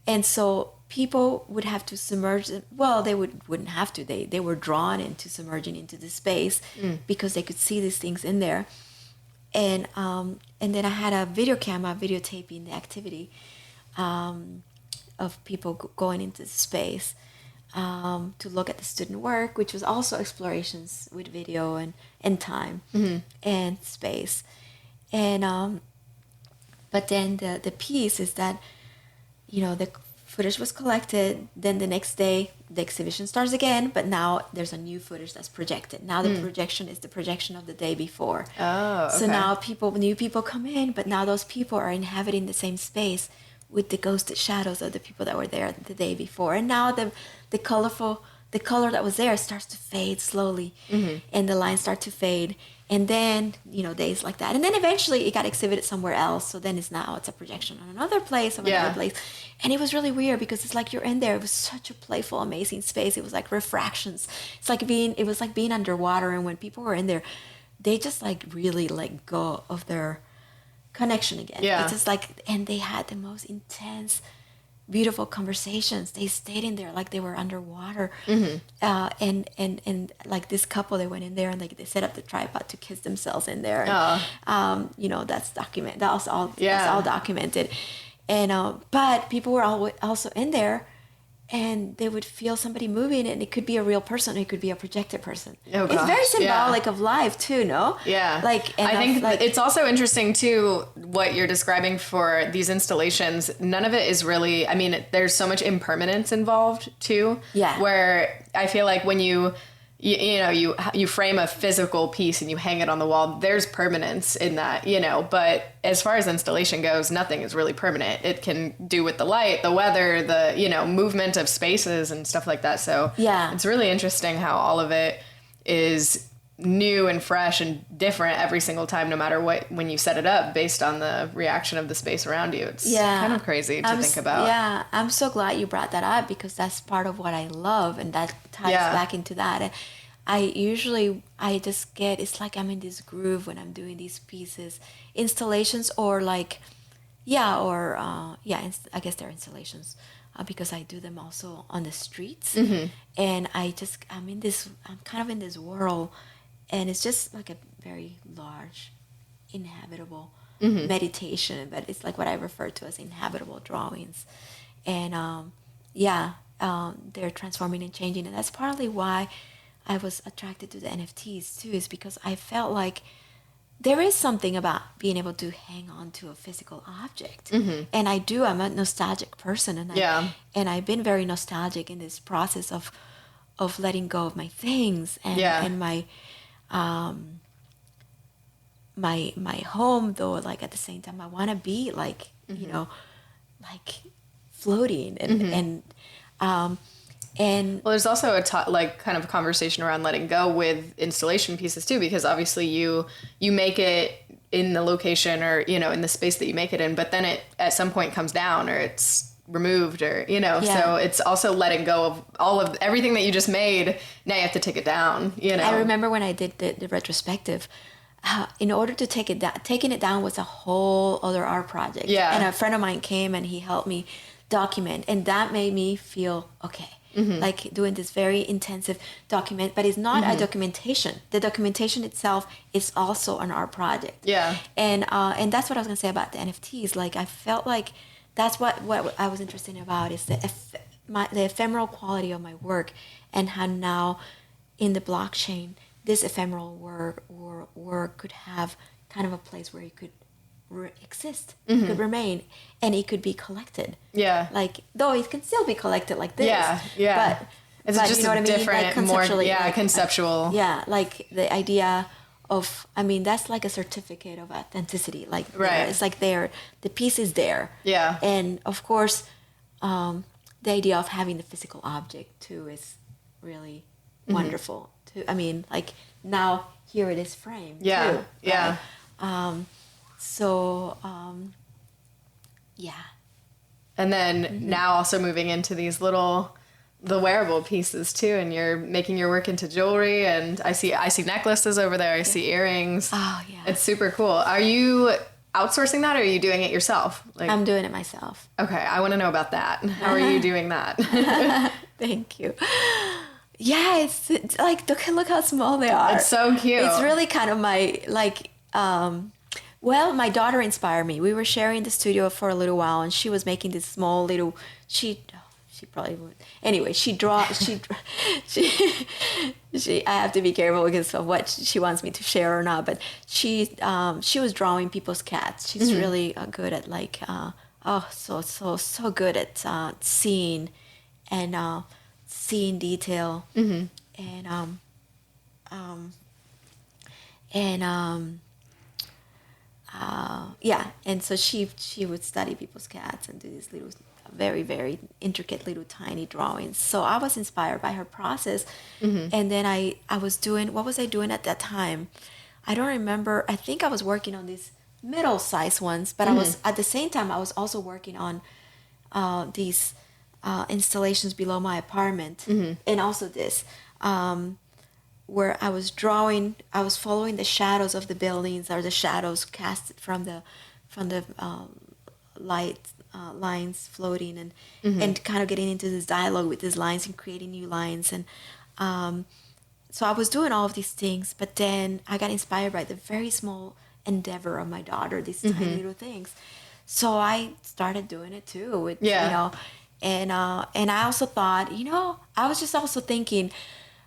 And so people would have to submerge. Well, they wouldn't have to. They were drawn into submerging into the space because they could see these things in there. And then I had a video camera videotaping the activity of people going into space to look at the student work, which was also explorations with video and time and space. And but then the piece is that, the footage was collected. Then the next day, the exhibition starts again, but now there's a new footage that's projected. Now the projection is the projection of the day before. Oh, okay. So now new people come in, but now those people are inhabiting the same space with the ghosted shadows of the people that were there the day before. And now the color that was there starts to fade slowly, and the lines start to fade. And then, days like that. And then eventually it got exhibited somewhere else. So then it's a projection on another place, another place. And it was really weird because it's like you're in there. It was such a playful, amazing space. It was like refractions. It was like being underwater. And when people were in there, they just like really let go of their connection again. Yeah. It's just like, and they had the most intense, beautiful conversations. They stayed in there like they were underwater. And like this couple, they went in there and like they set up the tripod to kiss themselves in there. And, that's that's all documented. And but people were also in there, and they would feel somebody moving, and it could be a real person, it could be a projected person. Oh, it's very symbolic of life too, no? Yeah. I think it's also interesting too, what you're describing for these installations. None of it is really, there's so much impermanence involved too. Yeah. Where I feel like when you frame a physical piece and you hang it on the wall, there's permanence in that, but as far as installation goes, nothing is really permanent. It can do with the light, the weather, the, movement of spaces and stuff like that. So it's really interesting how all of it is new and fresh and different every single time, no matter when you set it up, based on the reaction of the space around you. It's kind of crazy to think about. Yeah, I'm so glad you brought that up, because that's part of what I love, and that ties back into that. I just get, it's like I'm in this groove when I'm doing these pieces, installations, or like, I guess they're installations, because I do them also on the streets, and I'm kind of in this world. And it's just like a very large, inhabitable meditation, but it's like what I refer to as inhabitable drawings. And they're transforming and changing. And that's partly why I was attracted to the NFTs too, is because I felt like there is something about being able to hang on to a physical object. And I'm a nostalgic person, and I've been very nostalgic in this process of letting go of my things and my home, though, like at the same time I want to be like, like floating and well, there's also like kind of a conversation around letting go with installation pieces too, because obviously you make it in the location or, in the space that you make it in, but then it at some point comes down or it's removed or, so it's also letting go of all of everything that you just made. Now you have to take it down, I remember when I did the retrospective, in order to take it down, taking it down was a whole other art project. Yeah. And a friend of mine came and he helped me document, and that made me feel okay. Like doing this very intensive document, but it's not a documentation. The documentation itself is also an art project. Yeah. And that's what I was gonna say about the NFTs. Like I felt like that's what I was interested about is the ephemeral quality of my work, and how now in the blockchain this ephemeral work could have kind of a place where it could exist, could remain, and it could be collected. Yeah. Like, though it can still be collected like this. Yeah. But it's just you know a what I mean? different, Like conceptually, more, like, conceptual. like the idea of, that's like a certificate of authenticity. Like, right. It's like the piece is there. Yeah. And of course, the idea of having the physical object too is really wonderful. Like now here it is framed. Yeah. Too, yeah. Right? And then now also moving into these the wearable pieces too, and you're making your work into jewelry, and I see necklaces over there. I see earrings. Oh yeah. It's super cool. Are you outsourcing that or are you doing it yourself? Like, I'm doing it myself. Okay. I want to know about that. How are you doing that? Thank you. Yeah, it's like, look how small they are. It's so cute. It's really kind of my, like, my daughter inspired me. We were sharing the studio for a little while, and she was making this small little, she probably would. Anyway, she I have to be careful because of what she wants me to share or not, but she was drawing people's cats. She's really good at like, so good at seeing and seeing detail, and and so she would study people's cats and do these little very, very intricate little tiny drawings. So I was inspired by her process. And then I was doing, what was I doing at that time? I don't remember. I think I was working on these middle-sized ones, but I was, at the same time, I was also working on these installations below my apartment, and also this, where I was following the shadows of the buildings, or the shadows cast from the light lines floating, and kind of getting into this dialogue with these lines and creating new lines. And so I was doing all of these things, but then I got inspired by the very small endeavor of my daughter, these tiny little things. So I started doing it too with, and I also thought, I was just also thinking,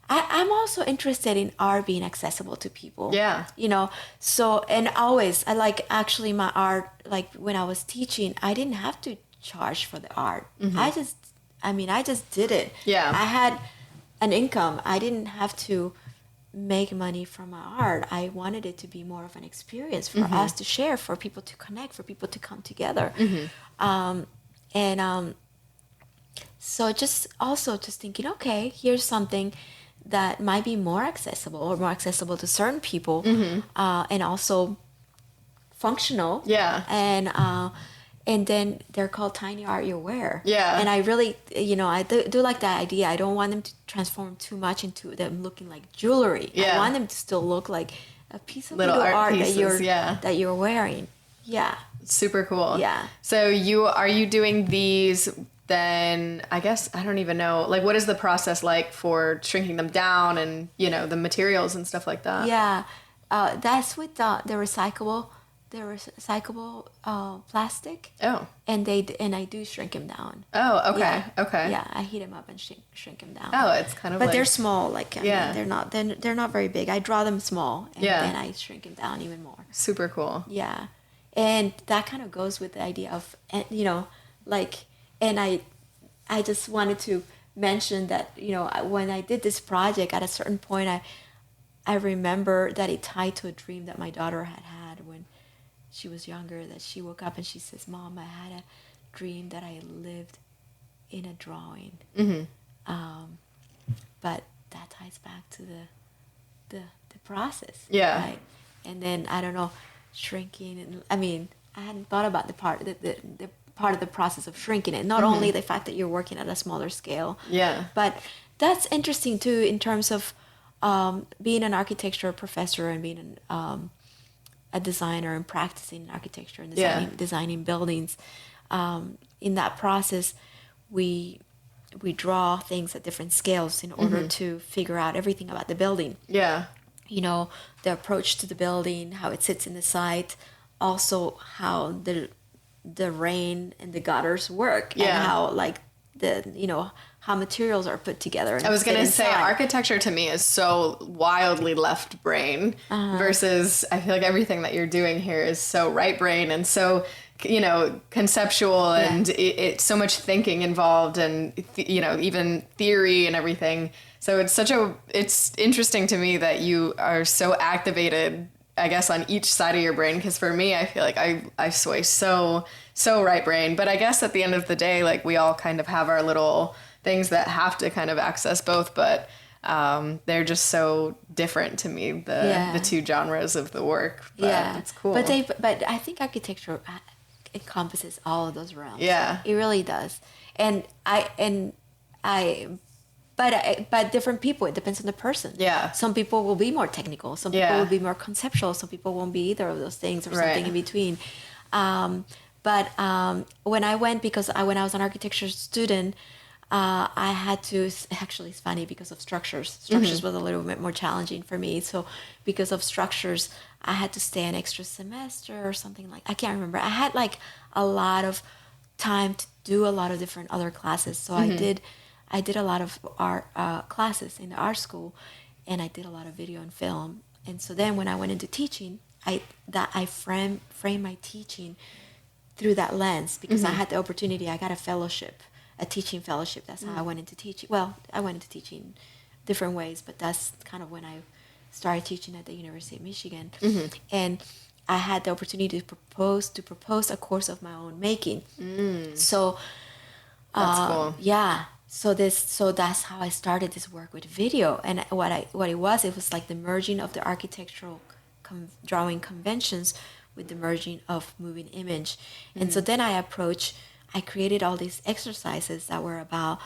I'm also interested in art being accessible to people. Yeah. So, and always, I like, actually my art, like when I was teaching, I didn't have to charge for the art. I just did it. Yeah. I had an income. I didn't have to make money from my art. I wanted it to be more of an experience for us to share, for people to connect, for people to come together. So just thinking, okay, here's something that might be more accessible to certain people, and also functional. Yeah. And then they're called tiny art you wear. Yeah. And I really, I do like that idea. I don't want them to transform too much into them looking like jewelry. Yeah. I want them to still look like a piece of little art pieces, that you're wearing. Yeah. Super cool. Yeah. So are you doing these then? I guess, I don't even know, like, what is the process like for shrinking them down and, the materials and stuff like that? Yeah. That's with the recyclable plastic. Oh. And I do shrink them down. Oh, okay. Yeah. Okay. Yeah, I heat them up and shrink them down. Oh, it's kind of but like... they're small. Like, I Yeah. mean, they're not very big. I draw them small, and Yeah. then I shrink them down even more. Super cool. Yeah, and that kind of goes with the idea of, like, and I just wanted to mention that, when I did this project, at a certain point, I remember that it tied to a dream that my daughter had when she was younger, that she woke up and she says, "Mom, I had a dream that I lived in a drawing." But that ties back to the process. Yeah. Right? And then, I don't know, shrinking, and I mean, I hadn't thought about the part of the process of shrinking it. Not only the fact that you're working at a smaller scale. Yeah. But that's interesting too, in terms of being an architecture professor and being a designer and practicing architecture and designing buildings. In that process, we draw things at different scales in order to figure out everything about the building. Yeah. The approach to the building, how it sits in the site, also how the rain and the gutters work, and how, like, how materials are put together. I was going to say, architecture to me is so wildly left brain versus I feel like everything that you're doing here is so right brain and so, conceptual, and it's so much thinking involved, and, even theory and everything. So it's interesting to me that you are so activated, I guess, on each side of your brain. Because for me, I feel like I sway so right brain. But I guess at the end of the day, like, we all kind of have our little things that have to kind of access both, but they're just so different to me, the two genres of the work. But it's cool. But I think architecture encompasses all of those realms. Yeah, it really does. But different people, it depends on the person. Yeah. Some people will be more technical. Some people will be more conceptual. Some people won't be either of those things, or something in between. But when I went, when I was an architecture student, I had to, actually it's funny, because of structures. Structures was a little bit more challenging for me. So because of structures, I had to stay an extra semester or something, like, I can't remember. I had like a lot of time to do a lot of different other classes. So I did a lot of art classes in the art school, and I did a lot of video and film. And so then when I went into teaching, I framed my teaching through that lens, because I had the opportunity. I got a teaching fellowship. That's how I went into teaching. Well, I went into teaching different ways, but that's kind of when I started teaching at the University of Michigan. And I had the opportunity to propose a course of my own making. So that's cool. Yeah. So that's how I started this work with video. And what it was like the merging of the architectural drawing conventions with the merging of moving image. And so then I created all these exercises that were about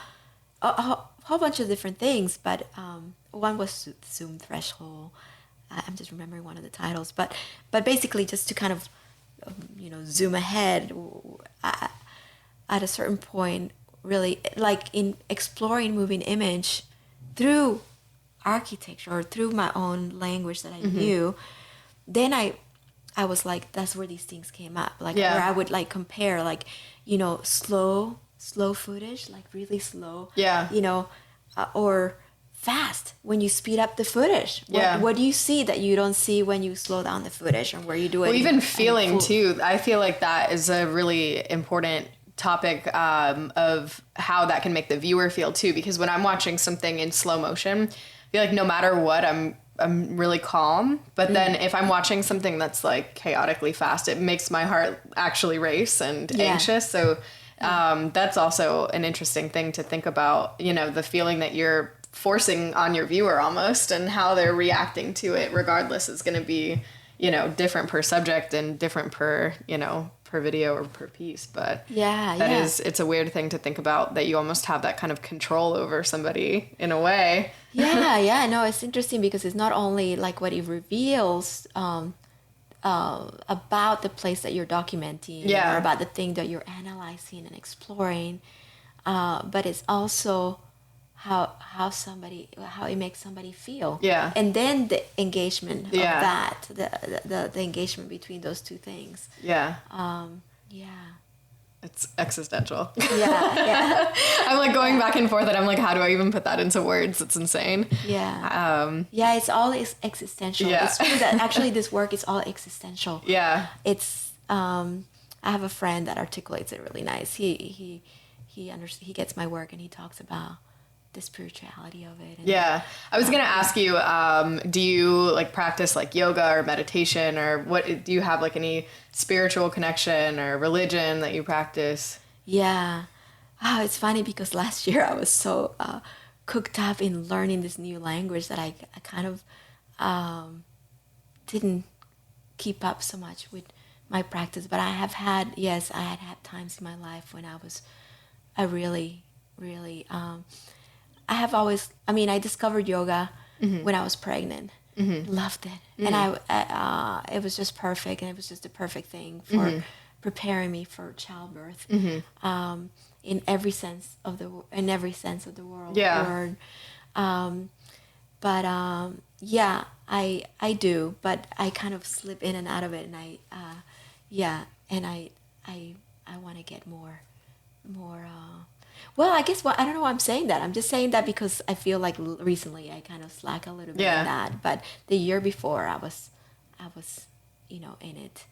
a whole bunch of different things, but one was zoom threshold. I'm just remembering one of the titles, but basically just to kind of zoom ahead at a certain point, really, like in exploring moving image through architecture or through my own language that I knew. Then I was like, that's where these things came up, like where I would like compare, like, slow footage, like really slow, or fast when you speed up the footage. What do you see that you don't see when you slow down the footage, and where you do it? Well, even feeling too. I feel like that is a really important topic of how that can make the viewer feel too. Because when I'm watching something in slow motion, I feel like no matter what, I'm really calm. But then if I'm watching something that's like chaotically fast, it makes my heart actually race and anxious. So that's also an interesting thing to think about, the feeling that you're forcing on your viewer almost, and how they're reacting to it regardless is going to be, different per subject and different per video or per piece. But it's a weird thing to think about, that you almost have that kind of control over somebody in a way. No, it's interesting, because it's not only like what it reveals about the place that you're documenting, or about the thing that you're analyzing and exploring, but it's also how it makes somebody feel. Yeah. And then the engagement of Yeah. that, the engagement between those two things. Yeah. Yeah. It's existential. Yeah. I'm like going back and forth and I'm like, how do I even put that into words? It's insane. Yeah. Yeah, it's all existential. Yeah. It's true that actually this work is all existential. Yeah. It's I have a friend that articulates it really nice. He gets my work and he talks about the spirituality of it. And, yeah. I was going to ask you, do you like practice like yoga or meditation, or what, do you have like any spiritual connection or religion that you practice? Yeah. Oh, it's funny because last year I was so cooked up in learning this new language that I kind of didn't keep up so much with my practice. But I had times in my life when I really, really, I discovered yoga when I was pregnant. Loved it. And it was just perfect. And it was just the perfect thing for preparing me for childbirth. In every sense of the word. Yeah. Yeah, I do, but I kind of slip in and out of it, and I want to get more. Well, I guess I don't know why I'm saying that. I'm just saying that because I feel like recently I kind of slack a little bit in that. But the year before I was, in it.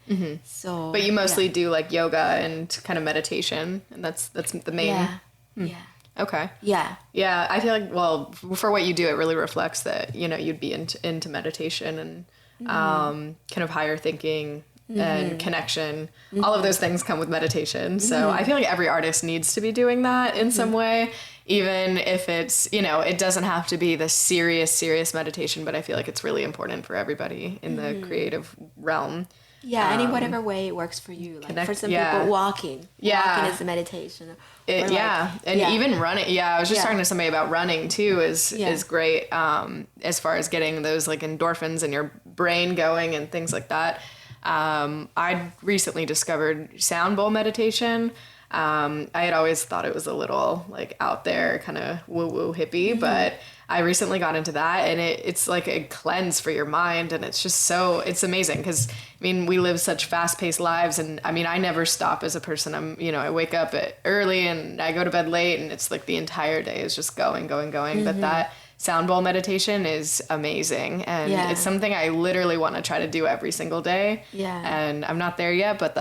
So. But you mostly do like yoga and kind of meditation, and that's the main. Yeah. Yeah. Okay. Yeah. Yeah, I feel like, well, for what you do, it really reflects that, you'd be into meditation and kind of higher thinking and connection. All of those things come with meditation. So I feel like every artist needs to be doing that in some way, even if it's, it doesn't have to be the serious meditation, but I feel like it's really important for everybody in the creative realm. Yeah, and in whatever way it works for you. Like for some people, walking is a meditation. Even running. Yeah, I was just talking to somebody about running too. Is great as far as getting those like endorphins in your brain going and things like that. I recently discovered sound bowl meditation. I had always thought it was a little like out there, kind of woo-woo hippie, but I recently got into that, and it's like a cleanse for your mind, and it's just it's amazing because, we live such fast-paced lives, and I never stop as a person. I wake up early and I go to bed late, and it's like the entire day is just going, but that sound bowl meditation is amazing, and it's something I literally want to try to do every single day. And I'm not there yet, but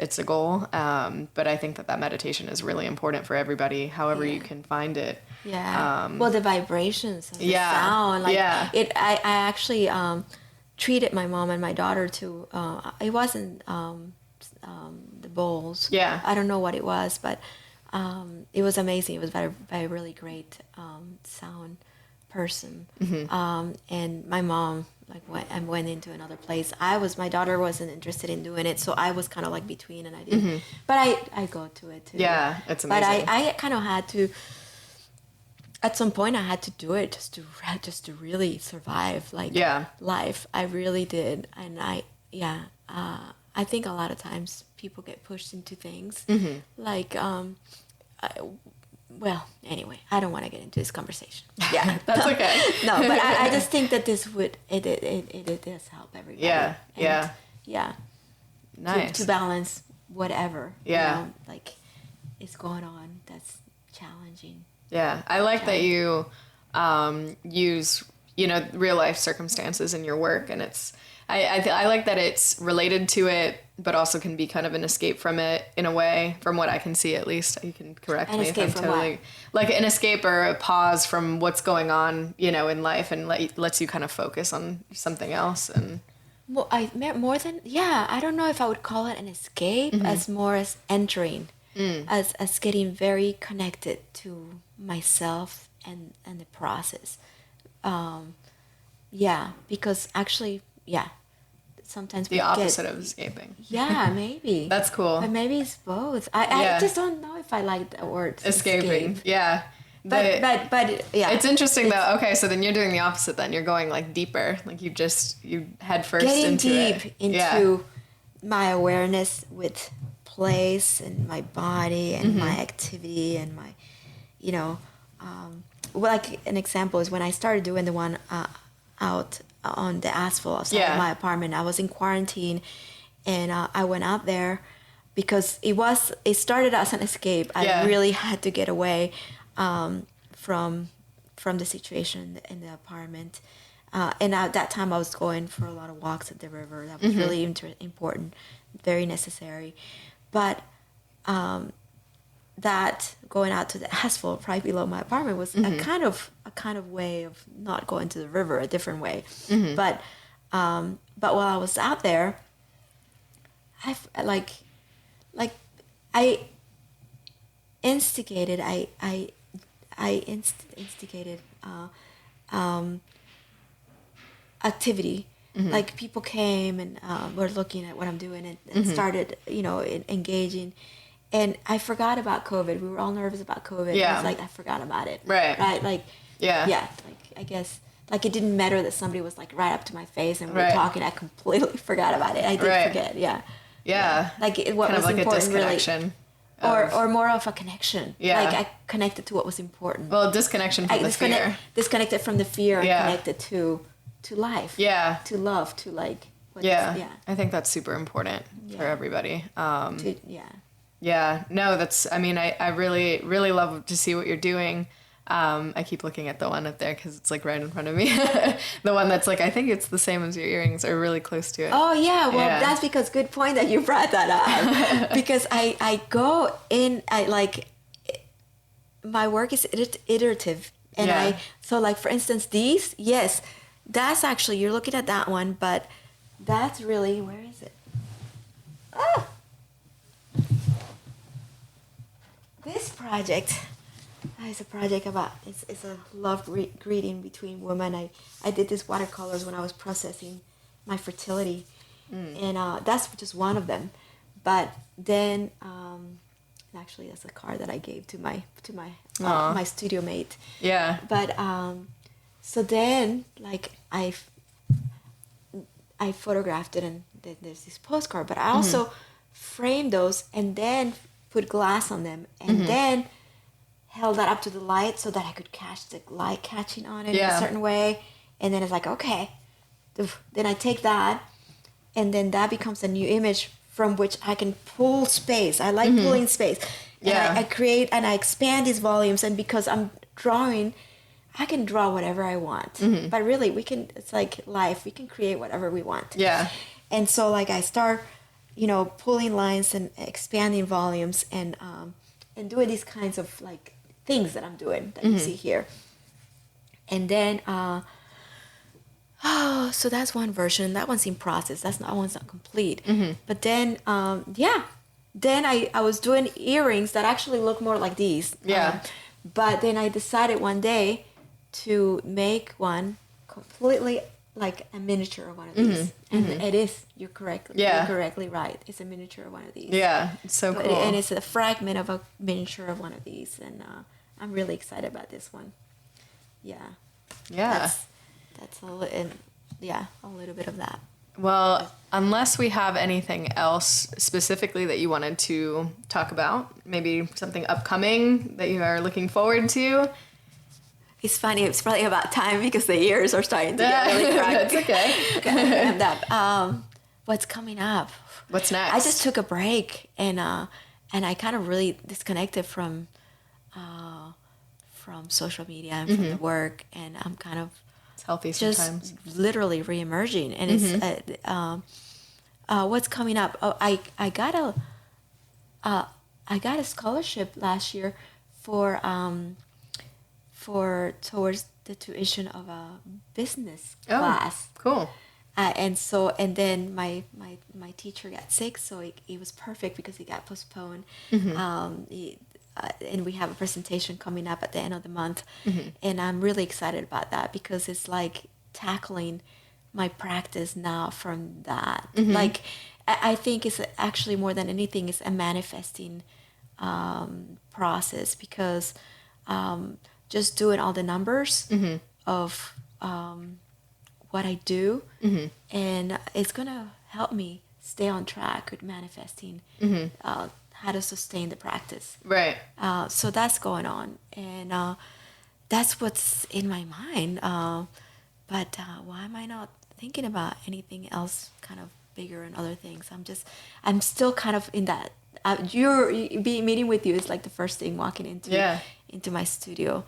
it's a goal. But I think that meditation is really important for everybody, however you can find it. Well, the vibrations of the sound, I actually treated my mom and my daughter to it wasn't the bowls. I don't know what it was, but it was amazing. It was by a really great sound person. And my mom went into another place. My daughter wasn't interested in doing it, so I was kind of like between, and I didn't. But I go to it too. Yeah, it's amazing. But I kind of had to. At some point, I had to do it just to really survive life. I really did, and I think a lot of times people get pushed into things well, anyway, I don't want to get into this conversation. Yeah, that's okay. No, but I just think that this it does help everybody. Yeah. Nice. To balance whatever is going on that's challenging. Yeah, I like that you use real life circumstances in your work, and I like that it's related to it, but also can be kind of an escape from it in a way, from what I can see at least. You can correct me if I'm totally like an escape or a pause from what's going on, in life, and lets you kind of focus on something else. And well, I don't know if I would call it an escape as more as entering, as getting very connected to myself and the process. Because actually, sometimes the opposite of escaping. Yeah, maybe. That's cool. But maybe it's both. I just don't know if I like the word escaping. Escape. Yeah. But it's interesting though. Okay, so then you're doing the opposite. Then you're going like deeper. Like you head first into deep into my awareness with place and my body and my activity and my, like an example is when I started doing the one out on the asphalt outside of my apartment. I was in quarantine, and I went out there because it started as an escape. I really had to get away from the situation in the apartment. And at that time, I was going for a lot of walks at the river. That was really important, very necessary. But that going out to the asphalt right below my apartment was a kind of way of not going to the river, a different way. But while I was out there, I instigated activity. Like people came and were looking at what I'm doing and started, engaging. And I forgot about COVID. We were all nervous about COVID. Yeah. I was like, I forgot about it. Right. Like, yeah. Like, I guess, like, it didn't matter that somebody was, like, right up to my face and we were talking. I completely forgot about it. I did forget. Yeah. Like, what kind was of like important, a disconnection. Really. Or more of a connection. Yeah. Like, I connected to what was important. Well, disconnection from the fear. Disconnected from the fear and connected to life. Yeah. To love, to, like, I think that's super important for everybody. Yeah, no, I really, really love to see what you're doing. I keep looking at the one up there because it's like right in front of me. The one that's like, I think it's the same as your earrings or really close to it. Oh, yeah. Well, that's because good point that you brought that up. Because I go in, my work is iterative. And so like, for instance, these, yes, that's actually, you're looking at that one, but that's really, where is it? Oh! This project is a project about, it's a love greeting between women. I did these watercolors when I was processing my fertility. And that's just one of them. But then, actually that's a card that I gave to my studio mate. Yeah. But, so then, like, I photographed it and there's this postcard, but I also framed those and then put glass on them and then held that up to the light so that I could catch the light catching on it in a certain way. And then it's like, okay, then I take that and then that becomes a new image from which I can pull space. I like pulling space. And I create and I expand these volumes, and because I'm drawing, I can draw whatever I want. But really, it's like life. We can create whatever we want. Yeah. And so, like, I start, pulling lines and expanding volumes and doing these kinds of, like, things that I'm doing that you see here. And then, so that's one version. That one's in process. That one's not complete. But then, then I was doing earrings that actually look more like these. Yeah. But then I decided one day to make one completely like a miniature of one of these. And it is, you're correctly right. It's a miniature of one of these. Yeah, it's so cool. And it's a fragment of a miniature of one of these. And I'm really excited about this one. Yeah. Yeah. That's a little bit of that. Well, unless we have anything else specifically that you wanted to talk about, maybe something upcoming that you are looking forward to. It's funny. It's probably about time because the ears are starting to get really cracked. It's okay. What's coming up? What's next? I just took a break and I kind of really disconnected from social media and from the work, and I'm kind of healthy sometimes. Just literally reemerging, and it's what's coming up. Oh, I got a scholarship last year towards the tuition of a business class. Cool. And then my teacher got sick, so it was perfect because it got postponed. And we have a presentation coming up at the end of the month, and I'm really excited about that because it's like tackling my practice now from that. Like, I think it's actually more than anything is a manifesting process, because just doing all the numbers of what I do, and it's gonna help me stay on track with manifesting. How to sustain the practice. Right. So that's going on. And that's what's in my mind. But why am I not thinking about anything else kind of bigger and other things? I'm still kind of in that. Meeting with you is like the first thing walking into my studio.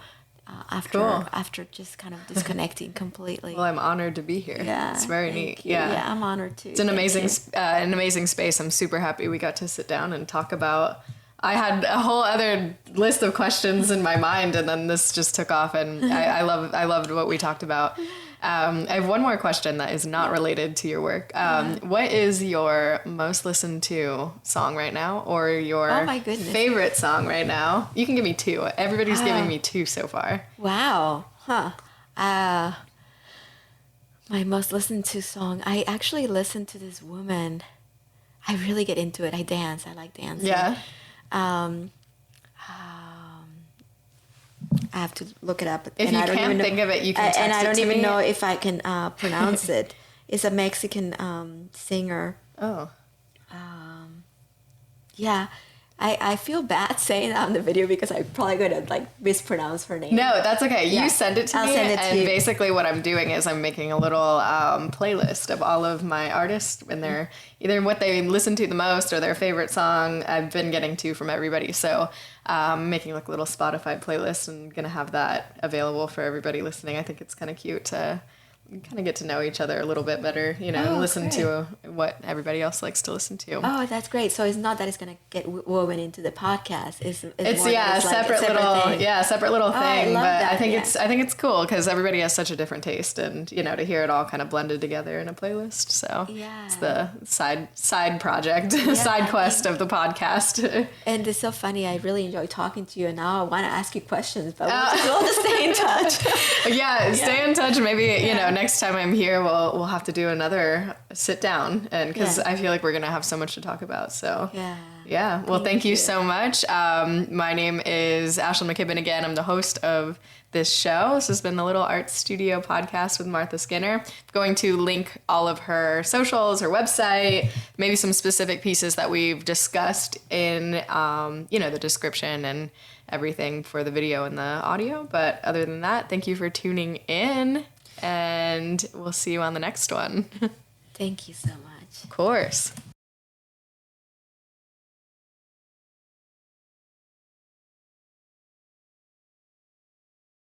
After just kind of disconnecting completely. Well, I'm honored to be here. Yeah, it's very neat. You. Yeah, I'm honored too. It's an amazing space. I'm super happy we got to sit down and talk about. I had a whole other list of questions in my mind, and then this just took off, and I loved what we talked about. I have one more question that is not related to your work. What is your most listened to song right now, or your favorite song right now? You can give me two. Everybody's giving me two so far. Wow. Huh. My most listened to song. I actually listen to this woman. I really get into it. I dance. I like dancing. Yeah. I have to look it up. If you can't think of it, you can text it to me. And I don't even know if I can pronounce it. It's a Mexican singer. Oh. Yeah. I feel bad saying that on the video because I'm probably going to like mispronounce her name. No, that's okay. Yeah. You send it to me. Send it to you. Basically what I'm doing is I'm making a little playlist of all of my artists and their either what they listen to the most or their favorite song. I've been getting two from everybody. So making like a little Spotify playlist and going to have that available for everybody listening. I think it's kind of cute to kind of get to know each other a little bit better, and listen to what everybody else likes to listen to. Oh, that's great. So it's not that it's going to get woven into the podcast. It's separate little thing. I think it's cool because everybody has such a different taste, and to hear it all kind of blended together in a playlist. So it's the side project, side quest of the podcast. And it's so funny. I really enjoy talking to you, and now I want to ask you questions, but we'll just stay in touch. Stay in touch. Maybe next time I'm here, we'll have to do another sit down, and because I feel like we're gonna have so much to talk about. So well, thank you so much. My name is Ashlyn McKibben again. I'm the host of this show. This has been the Little Art Studio podcast with Martha Skinner. I'm going to link all of her socials, her website, maybe some specific pieces that we've discussed in the description and everything for the video and the audio. But other than that, thank you for tuning in. And we'll see you on the next one. Thank you so much. Of course.